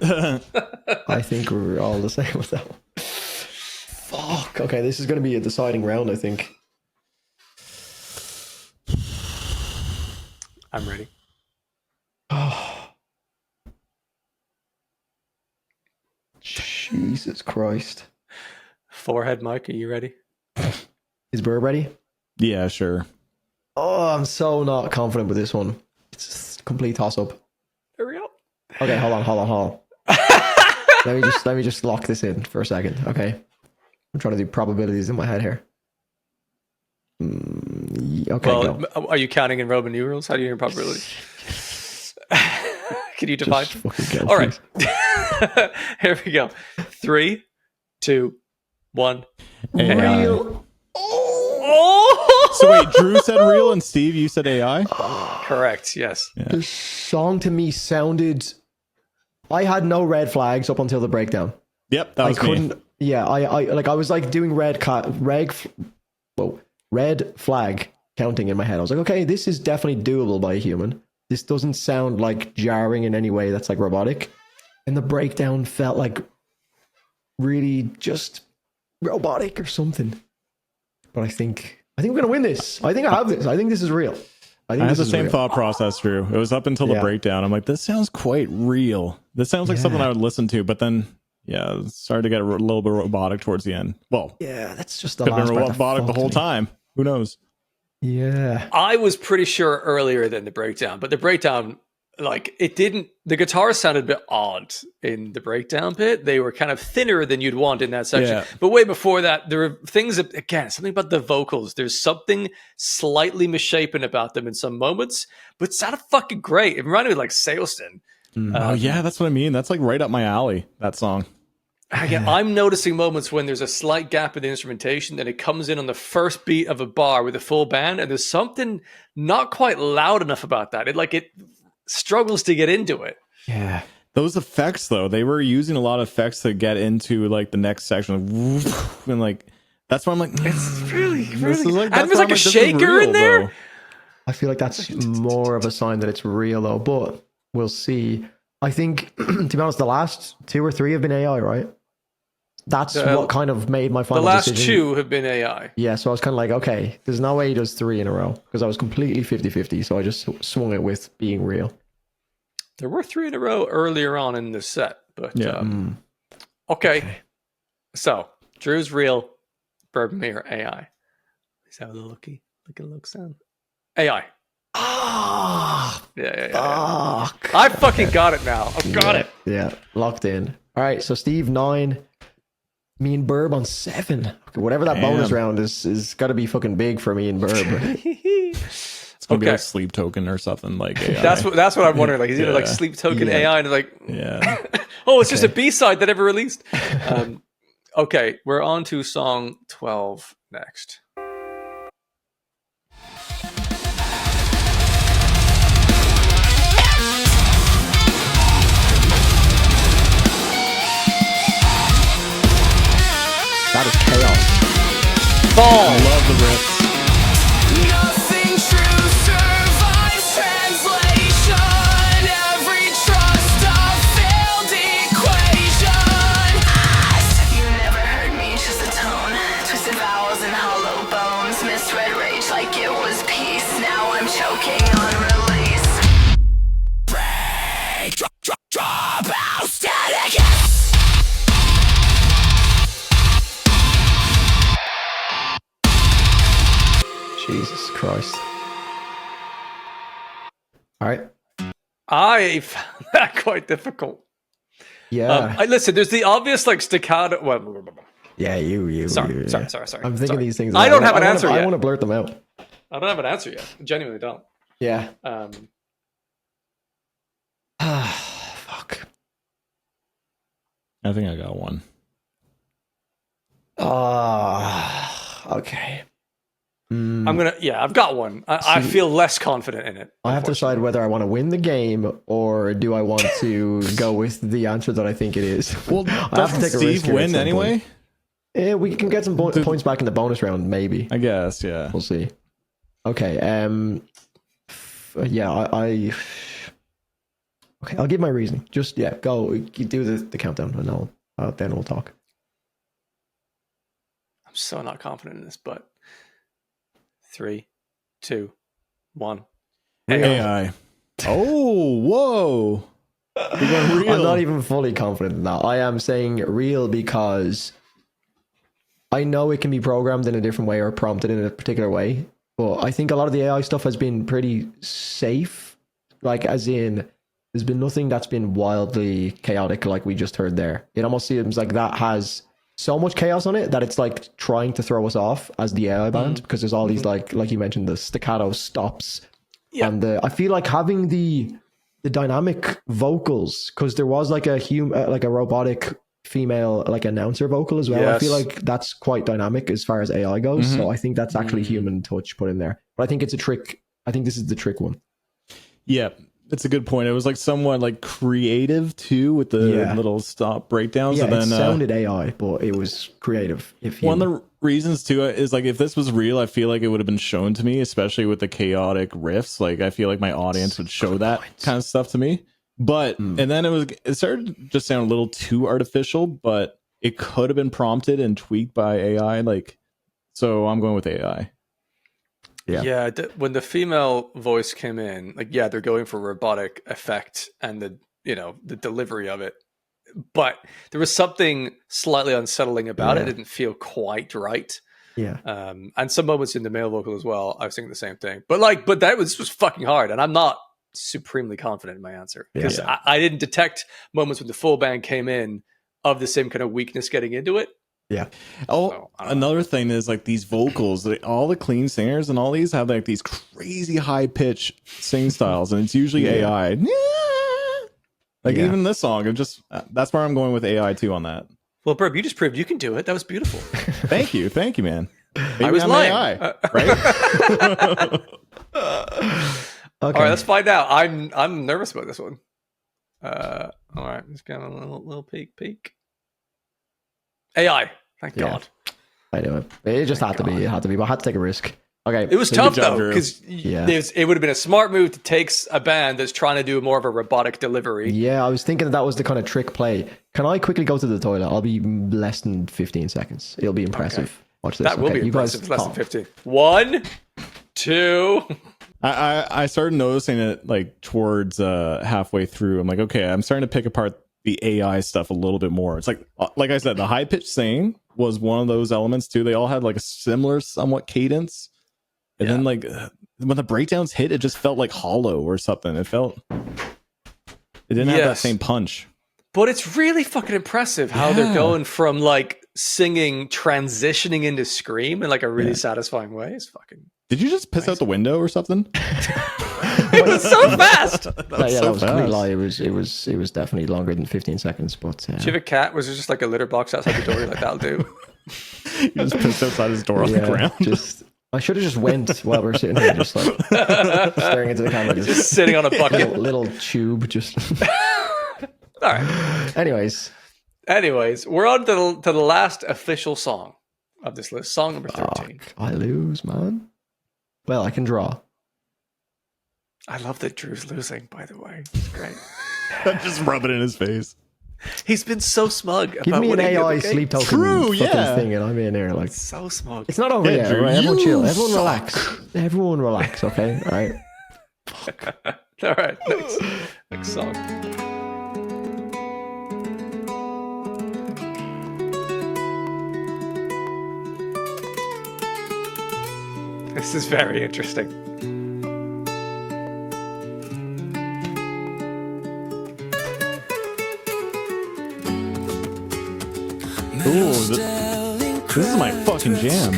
I think we're all the same with that one. Fuck. Okay, this is going to be a deciding round, I think. I'm ready. Jesus Christ. Forehead Mike, are you ready? Is Burr ready? Yeah, sure. Oh, I'm so not confident with this one. It's just a complete toss-up. There we go. Okay, hold on. let me just lock this in for a second, okay? I'm trying to do probabilities in my head here. Okay, Well, go. are you counting in Roman numerals? How do you hear probability? Can you divide? Just fucking go, All right. please. Here we go. 3, 2, 1. AI. Real. Oh! So wait, Drew said real and Steve, you said AI? Correct. Yes. The song to me sounded... I had no red flags up until the breakdown. Yep, that was I couldn't... me. Yeah, I was like doing red flag counting in my head. I was like, okay, this is definitely doable by a human. This doesn't sound like jarring in any way that's like robotic. And the breakdown felt like really just robotic or something. But I think we're gonna win this. I think I have this. I think this is real. I I had this the is same real. thought process, Drew. It was up until the Yeah. breakdown. I'm like, this sounds quite real. This sounds like something I would listen to, but then, yeah, it started to get a little bit robotic towards the end. Well, Yeah, that's just the could have last been part that robotic the fucked whole me. time. Who knows? Yeah. I was pretty sure earlier than the breakdown, but the breakdown, like, it didn't. The guitars sounded a bit odd in the breakdown bit. They were kind of thinner than you'd want in that section. Yeah. But way before that, there were things that, again, something about the vocals. There's something slightly misshapen about them in some moments, but it sounded fucking great. It reminded me of like Sailston. Oh, yeah, that's what I mean. That's like right up my alley, that song. Again, I'm noticing moments when there's a slight gap in the instrumentation, and it comes in on the first beat of a bar with a full band, and there's something not quite loud enough about that. It struggles to get into it. Yeah. Those effects, though, they were using a lot of effects to get into like the next section, and like that's why I'm like, It's really, this really. is like, And that's there's why like I'm a this is shaker real, in there. though. I feel like that's more of a sign that it's real, though. But we'll see. I think, to be honest, the last 2 or 3 have been AI, right? that's what kind of made my The final last decision. two have been AI. Yeah, so I was kind of like, okay, there's no way he does 3 in a row because I was completely 50-50. So I just swung it with being real. There were 3 in a row earlier on in the set, but Yeah. okay. So Drew's real, Bourbon Mayor AI. Is that what the looking look sound? AI. Ah, Yeah. fuck. I fucking got it now. I've got Yeah, it. Yeah, locked in. All right, so Steve 9, me and Burb on 7. Okay, whatever that bonus Damn. round is got to be fucking big for me and Burb. It's gonna be like sleep token or something like AI. That's what I'm wondering. Like, is it like Yeah. sleep token Yeah. AI and like, Yeah. oh, it's just a B-side that never released. Okay, we're on to song 12 next. That is chaos. Ball. Love the riffs. Nothing true survives translation. Every trust a failed equation. You never heard me, just a tone. Twisted vowels and hollow bones. Misread rage like it was peace. Now I'm choking on release. Break, drop out, static. Jesus Christ. All right. I found that quite difficult. Yeah. Listen, there's the obvious like staccato. Well, Yeah, you. sorry. I'm thinking these things. I don't have an answer I yet. want to blurt them out. I don't have an answer yet. I genuinely don't. Yeah. Fuck. I think I got one. Okay. I've got one. I feel less confident in it. I have to decide whether I want to win the game or do I want to go with the answer that I think it is. Well, I have to doesn't take a Steve risk here at win some anyway? point. Yeah, we can get some points back in the bonus round, maybe. I guess, yeah. We'll see. Okay. Yeah, I okay, I'll give my reasoning. Just go. You do the countdown, and then we'll talk. I'm so not confident in this, but 3, 2, 1. AI. Oh, whoa. You're going real. I'm not even fully confident in that. I am saying real because I know it can be programmed in a different way or prompted in a particular way, but I think a lot of the AI stuff has been pretty safe. Like, as in, there's been nothing that's been wildly chaotic like we just heard there. It almost seems like that has so much chaos on it that it's like trying to throw us off as the AI band because there's all these like you mentioned, the staccato stops. Yeah. And I feel like having the dynamic vocals, because there was like a robotic female like announcer vocal as well. Yes. I feel like that's quite dynamic as far as AI goes. So I think that's actually human touch put in there. But I think it's a trick. I think this is the trick one. Yeah, that's a good point. It was like somewhat like creative too with the little stop breakdowns. Yeah, And then, it sounded AI, but it was creative. One of the reasons too is like if this was real, I feel like it would have been shown to me, especially with the chaotic riffs. Like I feel like my audience would show that kind of stuff to me. But and then it started to just sound a little too artificial, but it could have been prompted and tweaked by AI. Like, so I'm going with AI. Yeah, when the female voice came in, like, yeah, they're going for robotic effect and the delivery of it. But there was something slightly unsettling about it. It didn't feel quite right. Yeah. And some moments in the male vocal as well, I was thinking the same thing. But this was fucking hard, and I'm not supremely confident in my answer because I didn't detect moments when the full band came in of the same kind of weakness getting into it. Yeah. Oh, another thing is like these vocals, all the clean singers and all these have like these crazy high pitch sing styles, and it's usually AI. Like even this song, that's where I'm going with AI too on that. Well, Burb, you just proved you can do it. That was beautiful. Thank you, man. Maybe I was I'm lying, AI, right? Okay. All right, let's find out. I'm nervous about this one. All right, let's get a little peek. AI. Thank God. I know it. It just had to be. It had to be. But I had to take a risk. Okay. It was so tough good job, though, Drew. because Yeah. it would have been a smart move to take a band that's trying to do more of a robotic delivery. Yeah, I was thinking that was the kind of trick play. Can I quickly go to the toilet? I'll be less than 15 seconds. It'll be impressive. Watch this. That will Okay, be you guys impressive. Less than talk. 15. 1, 2. I started noticing it like towards halfway through. I'm like, okay, I'm starting to pick apart the AI stuff a little bit more. It's like I said, the high pitched singing was one of those elements too. They all had like a similar, somewhat cadence, and then like when the breakdowns hit, it just felt like hollow or something. It didn't have that same punch. But it's really fucking impressive how they're going from like singing, transitioning into scream in like a really satisfying way. It's fucking. Did you just piss out the window or something? It was so fast. That was a complete lie. It was definitely longer than 15 seconds. But Do you have a cat? Was there just like a litter box outside the door? You're like, that'll do. You just pissed outside his door on the ground. I should have just went while we're sitting here, just like staring into the camera, Just sitting on a bucket. little tube. Just All right. Anyways, we're on to the last official song of this list. Song number 13. I lose, man. Well, I can draw. I love that Drew's losing, by the way. It's great. Just rub it in his face. He's been so smug. Give about me an winning the AI game. sleep token True, fucking yeah. thing, and I'm in there like So smug. it's not over yet. Drew, Right? Everyone you chill. Everyone suck. relax. Everyone relax. Okay. All right. All right. Next song. This is very interesting. Ooh, this is my fucking jam.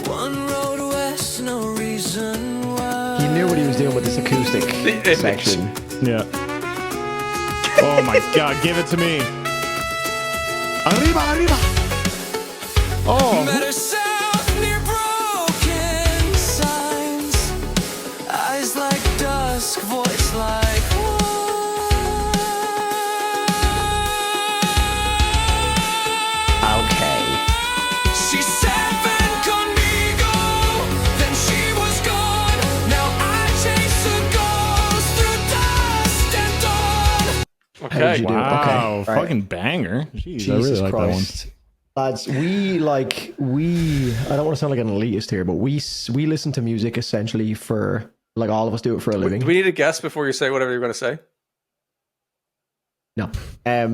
One road west, no reason why. He knew what he was doing with this acoustic image. section. Yeah. Oh my god, give it to me. Arriba, arriba. Oh. Met herself near broken signs. Eyes like dusk, voice like Okay. she said ven conmigo, then she was gone. Now I chase a ghost through dust and dawn. How did Okay. you do it? Wow, Okay. All right. fucking banger. Jeez, I Jesus really like Christ. Lads, we I don't want to sound like an elitist here, but we listen to music essentially for, like, all of us do it for a living. Do we need a guess before you say whatever you're going to say? No. I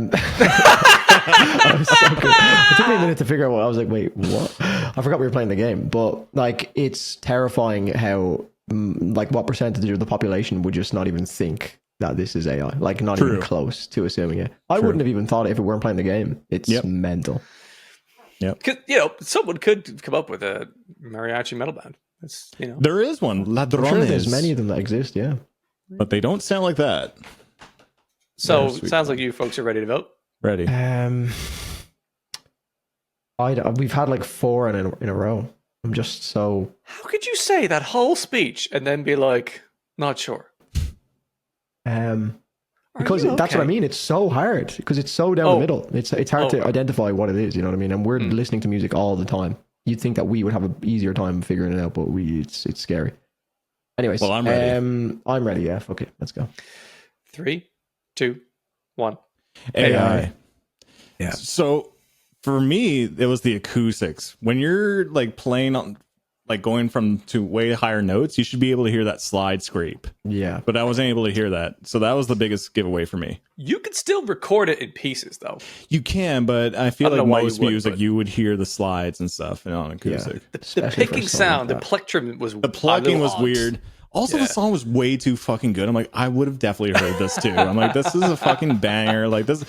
was so good. It took me a minute to figure out what I was like, wait, what? I forgot we were playing the game. But like, it's terrifying how like what percentage of the population would just not even think that this is AI. Like, not even close to assuming it. I wouldn't have even thought it if it weren't playing the game. It's mental. Yep. Because, you know, someone could come up with a mariachi metal band. It's, you know. There is one, I'm sure there's Ladrones, many of them that exist, yeah. but they don't sound like that. So, Yeah, sweet. sounds like you folks are ready to vote. Ready. We've had like 4 in a row. I'm just so... How could you say that whole speech and then be like, not sure? Because you that's what I okay? mean. It's so hard because it's so down the middle. It's hard to right. identify what it is. You know what I mean? And we're listening to music all the time. You'd think that we would have an easier time figuring it out, but it's scary. Anyways, Well, I'm ready. I'm ready. Yeah, fuck it. Let's go. 3, 2, 1. AI. Yeah. So for me, it was the acoustics. When you're like playing on, like going from to way higher notes, you should be able to hear that slide scrape. Yeah. But I wasn't able to hear that. So that was the biggest giveaway for me. You could still record it in pieces, though. You can, but I feel I don't like know why you most would, music, but- you would hear the slides and stuff on acoustic. The Especially for a picking song sound, like the that. plectrum was The plucking was odd. weird. Also, Yeah. the song was way too fucking good. I'm like, I would have definitely heard this too. I'm like, this is a fucking banger. Like this,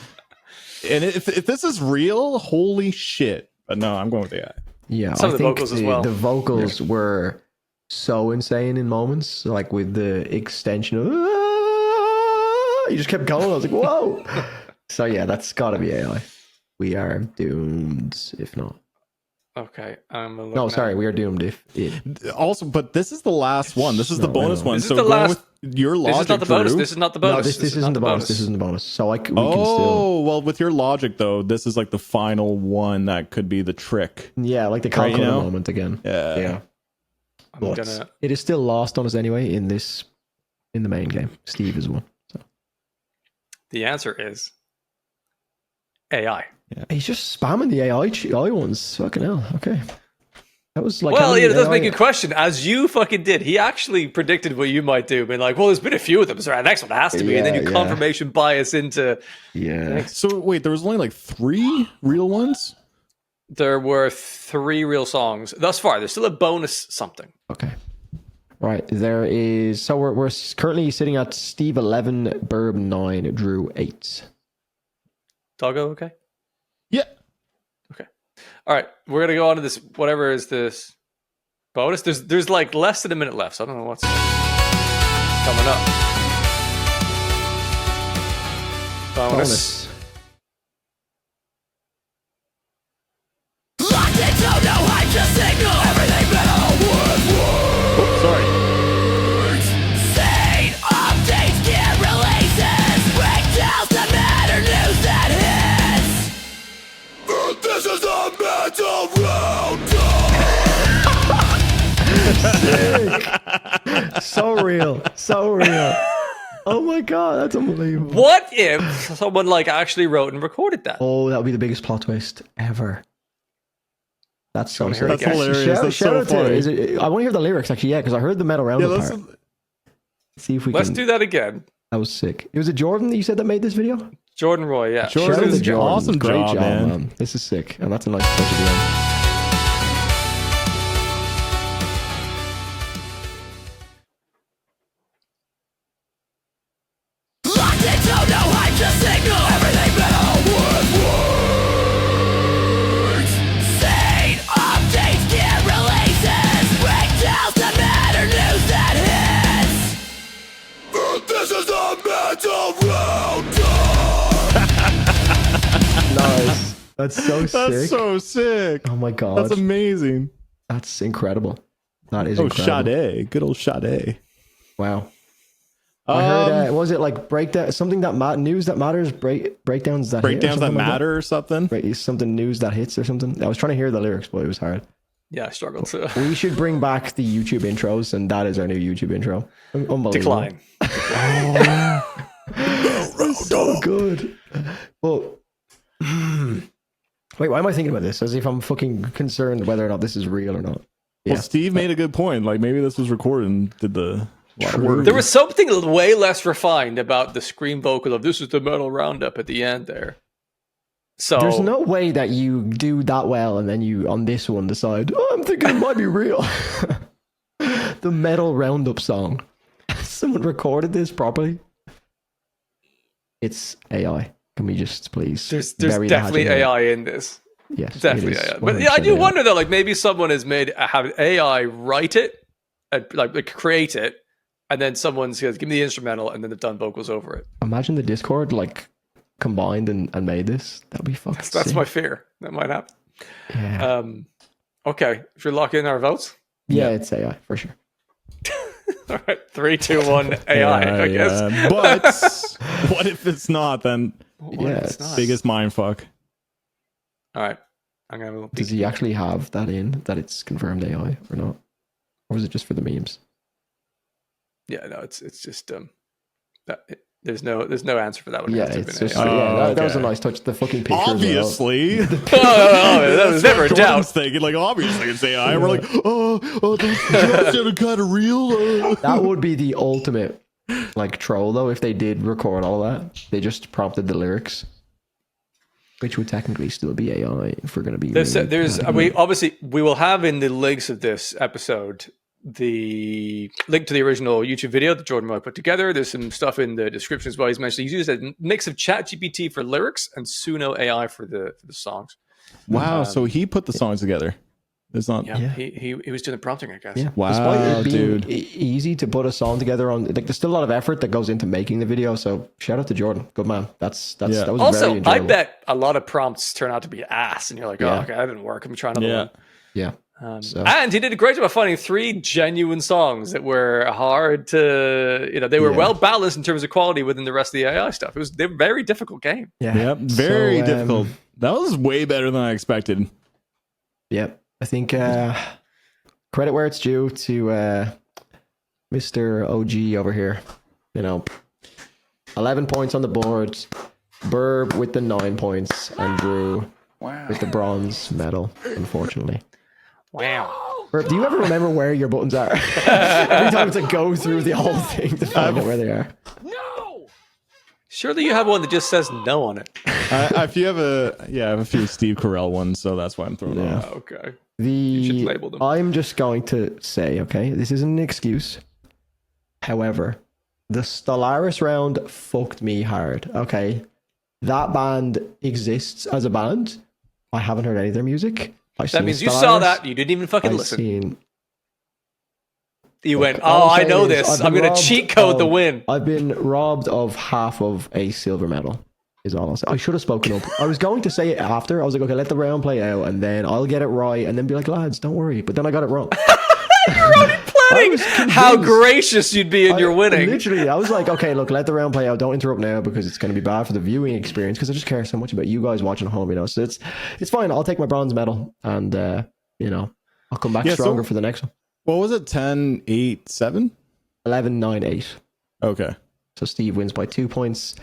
and if this is real, holy shit. But no, I'm going with AI. Yeah. Some I of the think vocals as well. The vocals were so insane in moments, like with the extension of you just kept going. I was like, whoa. So yeah, that's got to be AI. We are doomed if not. Okay. No, sorry, we are doomed if it. Also, but this is the last one. This is the No, bonus I know. one. This is So the going last with your logic. This is not the bonus. This is not the bonus. No, this isn't the bonus. This isn't the bonus. So we can still. Oh, well, with your logic though, this is like the final one that could be the trick. Yeah, like the Right, calculator you know? moment again. Yeah. I'm But gonna. it is still lost on us anyway in the main game. Steve is one. So The answer is AI. he's just spamming the AI ones. Fucking hell. Okay. That was like. Well, how yeah, many it does AI make you question, as you fucking did. He actually predicted what you might do, being like, well, there's been a few of them, so the next one has to be. And then you Yeah. confirmation bias into. Yeah. So wait, there was only like 3 real ones? There were 3 real songs thus far. There's still a bonus something. Okay. Right. There is. So we're currently sitting at Steve 11, Burb 9, Drew 8. Doggo, okay? Yeah. Okay. All right. We're going to go on to this, whatever is this bonus. There's like less than a minute left, so I don't know what's coming up. Bonus. Locked into no hydra signal. Everything metal with Oh, sorry. sane updates, gear releases, breakdowns that matter, news that hits. This is the Metal Roundup. So real. So real. Oh my god, that's unbelievable. What if someone like actually wrote and recorded that? Oh, that would be the biggest plot twist ever. That's so sick. That's hilarious. That's Shout so out funny. to, I want to hear the lyrics actually, yeah, because I heard the Metal Roundup Yeah, part. See if we Let's can. do that again. That was sick. It was a Jordan that you said that made this video? Jordan Roy, yeah. Jordan, Shout out to is Jordan. awesome Great job, man. This is sick. And that's a nice touch at the end. Locked into no hydra signal. Everything metal with words. Sane updates, gear releases, breakdowns that matter, news that hits. This is the Metal Roundup. Nice. That's so sick. That's so sick. Oh my god. That's amazing. That's incredible. That is Oh, incredible. Sade. Good old Sade. Wow. I heard, was it like breakdown, something that news that matters, breakdowns that hit or Breakdowns that something like matter or something. Right, something news that hits or something. I was trying to hear the lyrics, but it was hard. Yeah, I struggled to We should bring back the YouTube intros, and that is our new YouTube intro. Unbelievable. decline. It's so good. But wait, why am I thinking about this? As if I'm fucking concerned whether or not this is real or not. Yeah. Well, Steve made a good point. Like maybe this was recorded and did the lot of work. There was something way less refined about the scream vocal of "This is the Metal Roundup" at the end there. So There's no way that you do that well and then you on this one decide, oh, I'm thinking it might be real. The Metal Roundup song. Someone recorded this properly. It's AI. Can we just please? there's bury the definitely hatchet here? AI in this. Yes, it Definitely is AI. But yeah, I 100% do AI. wonder though, like maybe someone has have AI write it, like create it, and then someone says, "Give me the instrumental," and then they've done vocals over it. Imagine the Discord like combined and made this. That'd be fucking. That's sick. my fear. That might happen. Yeah. Okay, should we lock in our votes? Yeah, it's AI for sure. All right, 3, 2, 1, AI. I guess. Yeah. But what if it's not? Then What Yeah, if it's it's not? biggest mind fuck. All right, I'm gonna. Does he actually have that in that it's confirmed AI or not, or is it just for the memes? Yeah, no, it's just that there's no answer for that one. It Yeah, has to have it's been just AI. yeah. That was a okay. nice touch. The fucking picture. as well. Obviously. No, that was never a Jordan's doubt. thinking, like, obviously it's AI. We're like, oh, those jokes sounded kind of real. That would be the ultimate like troll though if they did record all that. They just prompted the lyrics, which would technically still be AI if we're going to be. There's we will have in the links of this episode the link to the original YouTube video that Jordan Moy put together. There's some stuff in the description as well. He's mentioned he's used a mix of ChatGPT for lyrics and Suno AI for the songs. Wow, so he put the songs together. It's not. Yeah, Yeah. He was doing the prompting, I guess. Yeah. Wow, Despite it being dude. easy to put a song together on, like there's still a lot of effort that goes into making the video. So shout out to Jordan, good man. That was Yeah. very Also, I enjoyable. bet a lot of prompts turn out to be ass, and you're like, oh, Yeah. okay, that didn't work. I'm trying another Yeah. one. Yeah, So- And he did a great job of finding 3 genuine songs that were hard to, they were well balanced in terms of quality within the rest of the AI stuff. They're a very difficult game. Yeah. Yep, very So, difficult. That was way better than I expected. Yep. I think credit where it's due to Mr. OG over here. 11 points on the board. Burb with the 9 points, and Drew with the bronze medal, unfortunately. Wow. Burb, do you ever remember where your buttons are? Every time to go through the whole thing to find out where they are. Surely you have one that just says no on it. If you have I have a few Steve Carell ones, so that's why I'm throwing it off. Okay. should label them. I'm just going to say, okay, this isn't an excuse. However, the Stellaris round fucked me hard. Okay, that band exists as a band. I haven't heard any of their music. That means you saw that. You didn't even fucking I've listen. seen. You went, All I I'm know saying is this. I've I'm been going to robbed cheat code the of- win. I've been robbed of half of a silver medal. Is all I'll say. I should have spoken up. I was going to say it after. I was like, okay, let the round play out, and then I'll get it right, and then be like, lads, don't worry. But then I got it wrong. You're already planning was how convinced. gracious you'd be in your winning. Literally, I was like, okay, look, let the round play out. Don't interrupt now because it's going to be bad for the viewing experience. Because I just care so much about you guys watching at home, So it's fine. I'll take my bronze medal, and I'll come back stronger for the next one. What was it? 10, 8, 7? 11, 9, 8. Okay. So Steve wins by 2 points,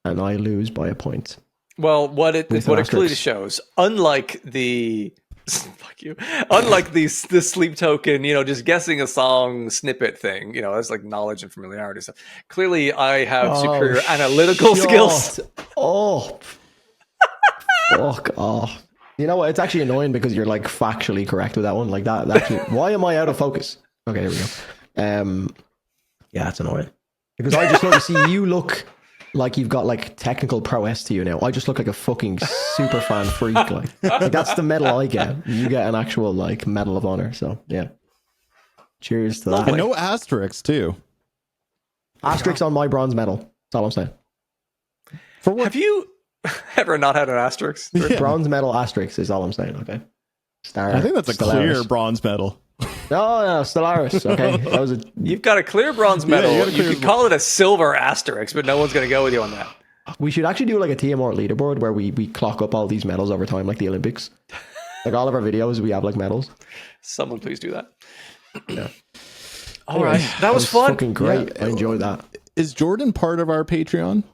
and I lose by a point. Well, what it With clearly asterisks. shows, unlike the the sleep token, just guessing a song snippet thing, that's like knowledge and familiarity stuff. Clearly, I have superior analytical skills. Oh, fuck off. You know what? It's actually annoying because you're like factually correct with that one. Like that actually, why am I out of focus? Okay, here we go. Yeah, it's annoying because I just want to see you look like you've got like technical prowess to you now. I just look like a fucking super fan freak. Like that's the medal I get. You get an actual like medal of honor. So yeah, cheers to that. And no asterisks too. Asterisks on my bronze medal. That's all I'm saying. For what? Have you ever not had an asterisk? Yeah. Bronze medal asterisk is all I'm saying. Okay. Star. I think that's a Stellaris. clear bronze medal. No, Stellaris. Okay, that was a. You've got a clear bronze medal. you got a You clear could call it a silver asterisk, but no one's going to go with you on that. We should actually do like a TMR leaderboard where we clock up all these medals over time, like the Olympics. Like all of our videos, we have like medals. Someone please do that. Yeah. All right, that was fun. Fucking great. Yeah. I enjoyed that. Is Jordan part of our Patreon?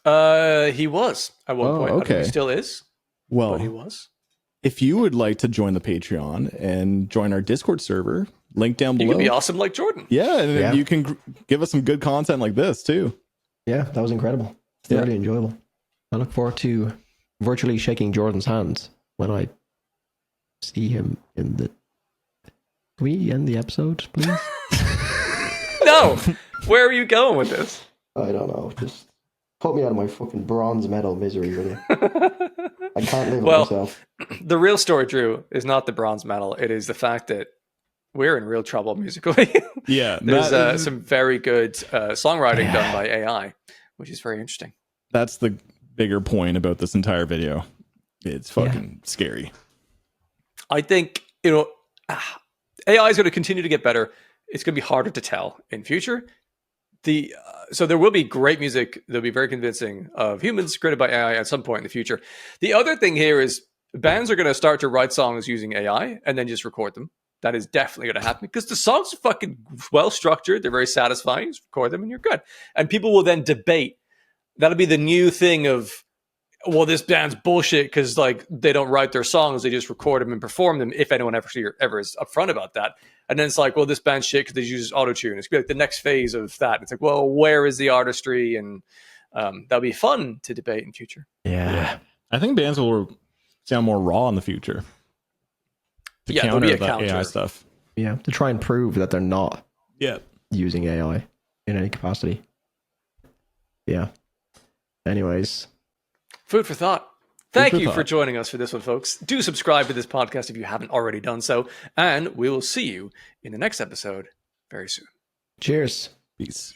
He was at one point. I don't know if okay. he still is, Well, but he was. if you would like to join the Patreon and join our Discord server, link down You below. can be awesome like Jordan. Yeah, and then Yeah. you can give us some good content like this too. Yeah, that was incredible. Yeah. Really enjoyable. I look forward to virtually shaking Jordan's hand when I see him in the. Can we end the episode, please? No, where are you going with this? I don't know. Just put me out of my fucking bronze medal misery, will you? I can't live with Well, myself. The real story, Drew, is not the bronze medal. It is the fact that we're in real trouble musically. Yeah, There's some very good songwriting done by AI, which is very interesting. that's the bigger point about this entire video. It's fucking scary. I think, AI is going to continue to get better. It's going to be harder to tell in future. So there will be great music that'll be very convincing of humans created by AI at some point in the future. The other thing here is bands are going to start to write songs using AI and then just record them. That is definitely going to happen because the songs are fucking well structured. They're very satisfying. Just record them and you're good. And people will then debate. That'll be the new thing of, well, this band's bullshit because like they don't write their songs. They just record them and perform them. If anyone ever is upfront about that. And then it's like, well, this band's shit because they use auto-tune. It's gonna be like the next phase of that. It's like, well, where is the artistry? And that'll be fun to debate in future. Yeah. I think bands will sound more raw in the future. To Yeah, there'll be a the counter. AI stuff. Yeah. To try and prove that they're not Yeah. using AI in any capacity. Yeah. Anyways. Food for thought. Thank for you for thought. joining us for this one, folks. Do subscribe to this podcast if you haven't already done so. And we will see you in the next episode very soon. Cheers. Peace.